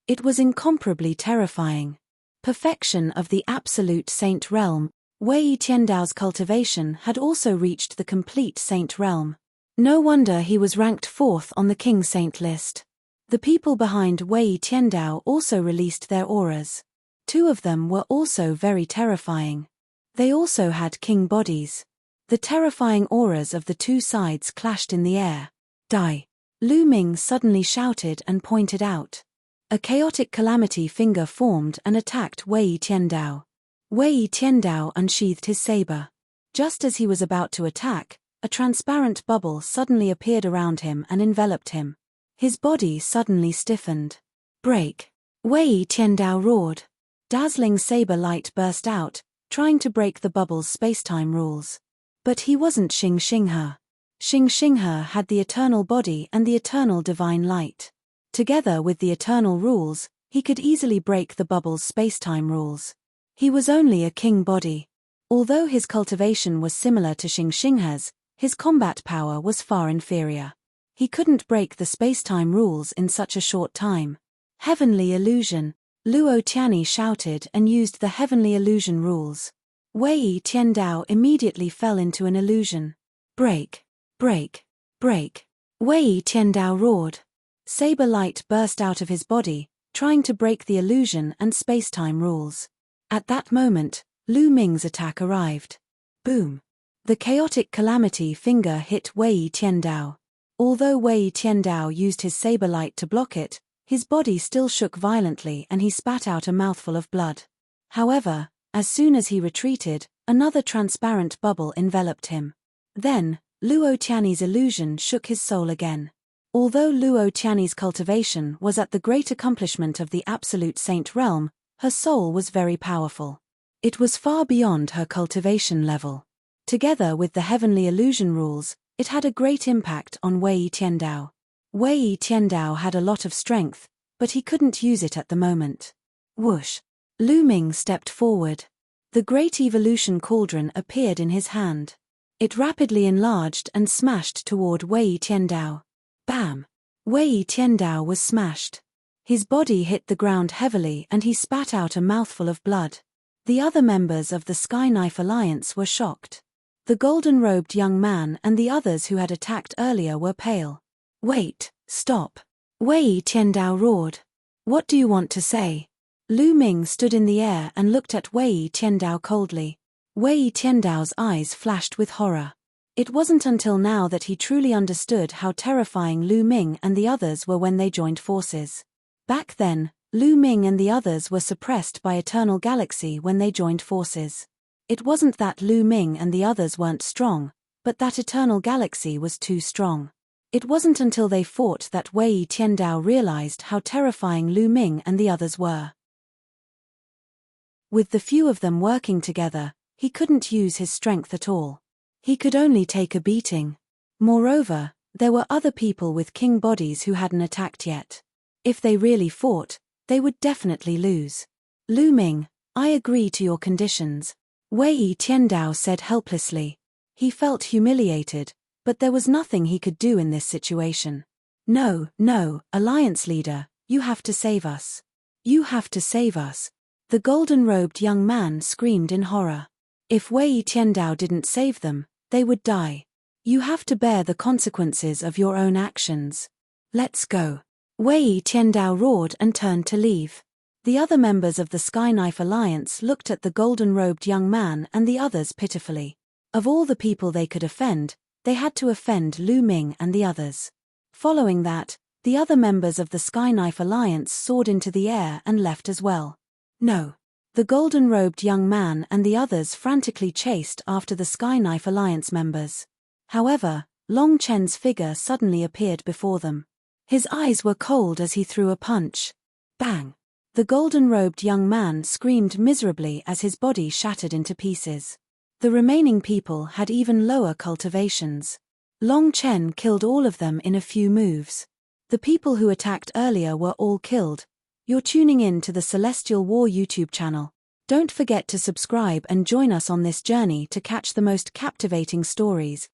It was incomparably terrifying. Perfection of the absolute saint realm, Wei Tiandao's cultivation had also reached the complete saint realm. No wonder he was ranked 4th on the King Saint list. The people behind Wei Tiandao also released their auras. 2 of them were also very terrifying. They also had king bodies. The terrifying auras of the 2 sides clashed in the air. Die! Lu Ming suddenly shouted and pointed out. A chaotic calamity finger formed and attacked Wei Tiandao. Wei Tiandao unsheathed his saber. Just as he was about to attack, a transparent bubble suddenly appeared around him and enveloped him. His body suddenly stiffened. Break! Wei Tiandao roared. Dazzling saber light burst out, trying to break the bubble's spacetime rules. But he wasn't Xing Xinghe. Xing Xinghe had the eternal body and the eternal divine light. Together with the eternal rules, he could easily break the bubble's spacetime rules. He was only a king body. Although his cultivation was similar to Xing Xinghe's, his combat power was far inferior. He couldn't break the spacetime rules in such a short time. Heavenly illusion! Luo Tianyi shouted and used the heavenly illusion rules. Wei Tiandao immediately fell into an illusion. Break! Break! Break! Wei Tiandao roared. Saber light burst out of his body, trying to break the illusion and space-time rules. At that moment, Lu Ming's attack arrived. Boom! The chaotic calamity finger hit Wei Tiandao. Although Wei Tiandao used his saber light to block it, his body still shook violently and he spat out a mouthful of blood. However, as soon as he retreated, another transparent bubble enveloped him. Then, Luo Tianyi's illusion shook his soul again. Although Luo Tianyi's cultivation was at the great accomplishment of the absolute saint realm, her soul was very powerful. It was far beyond her cultivation level. Together with the heavenly illusion rules, it had a great impact on Wei Tiandao. Wei Tiandao had a lot of strength, but he couldn't use it at the moment. Whoosh! Lu Ming stepped forward. The great evolution cauldron appeared in his hand. It rapidly enlarged and smashed toward Wei Tiandao. Bam! Wei Tiandao was smashed. His body hit the ground heavily and he spat out a mouthful of blood. The other members of the Sky Knife Alliance were shocked. The golden-robed young man and the others who had attacked earlier were pale. Wait, stop! Wei Tiandao roared. What do you want to say? Lu Ming stood in the air and looked at Wei Tiandao coldly. Wei Tiandao's eyes flashed with horror. It wasn't until now that he truly understood how terrifying Lu Ming and the others were when they joined forces. Back then, Lu Ming and the others were suppressed by Eternal Galaxy when they joined forces. It wasn't that Lu Ming and the others weren't strong, but that Eternal Galaxy was too strong. It wasn't until they fought that Wei Tiandao realized how terrifying Lu Ming and the others were. With the few of them working together, he couldn't use his strength at all. He could only take a beating. Moreover, there were other people with king bodies who hadn't attacked yet. If they really fought, they would definitely lose. Lu Ming, I agree to your conditions, Wei Tiandao said helplessly. He felt humiliated, but there was nothing he could do in this situation. No, Alliance leader, you have to save us. You have to save us. The golden-robed young man screamed in horror. If Wei Tiandao didn't save them, they would die. You have to bear the consequences of your own actions. Let's go. Wei Tiandao roared and turned to leave. The other members of the Sky Knife Alliance looked at the golden-robed young man and the others pitifully. Of all the people they could offend, they had to offend Lu Ming and the others. Following that, the other members of the Sky Knife Alliance soared into the air and left as well. No. The golden-robed young man and the others frantically chased after the Sky Knife Alliance members. However, Long Chen's figure suddenly appeared before them. His eyes were cold as he threw a punch. Bang! The golden-robed young man screamed miserably as his body shattered into pieces. The remaining people had even lower cultivations. Long Chen killed all of them in a few moves. The people who attacked earlier were all killed. You're tuning in to the Celestial War YouTube channel. Don't forget to subscribe and join us on this journey to catch the most captivating stories.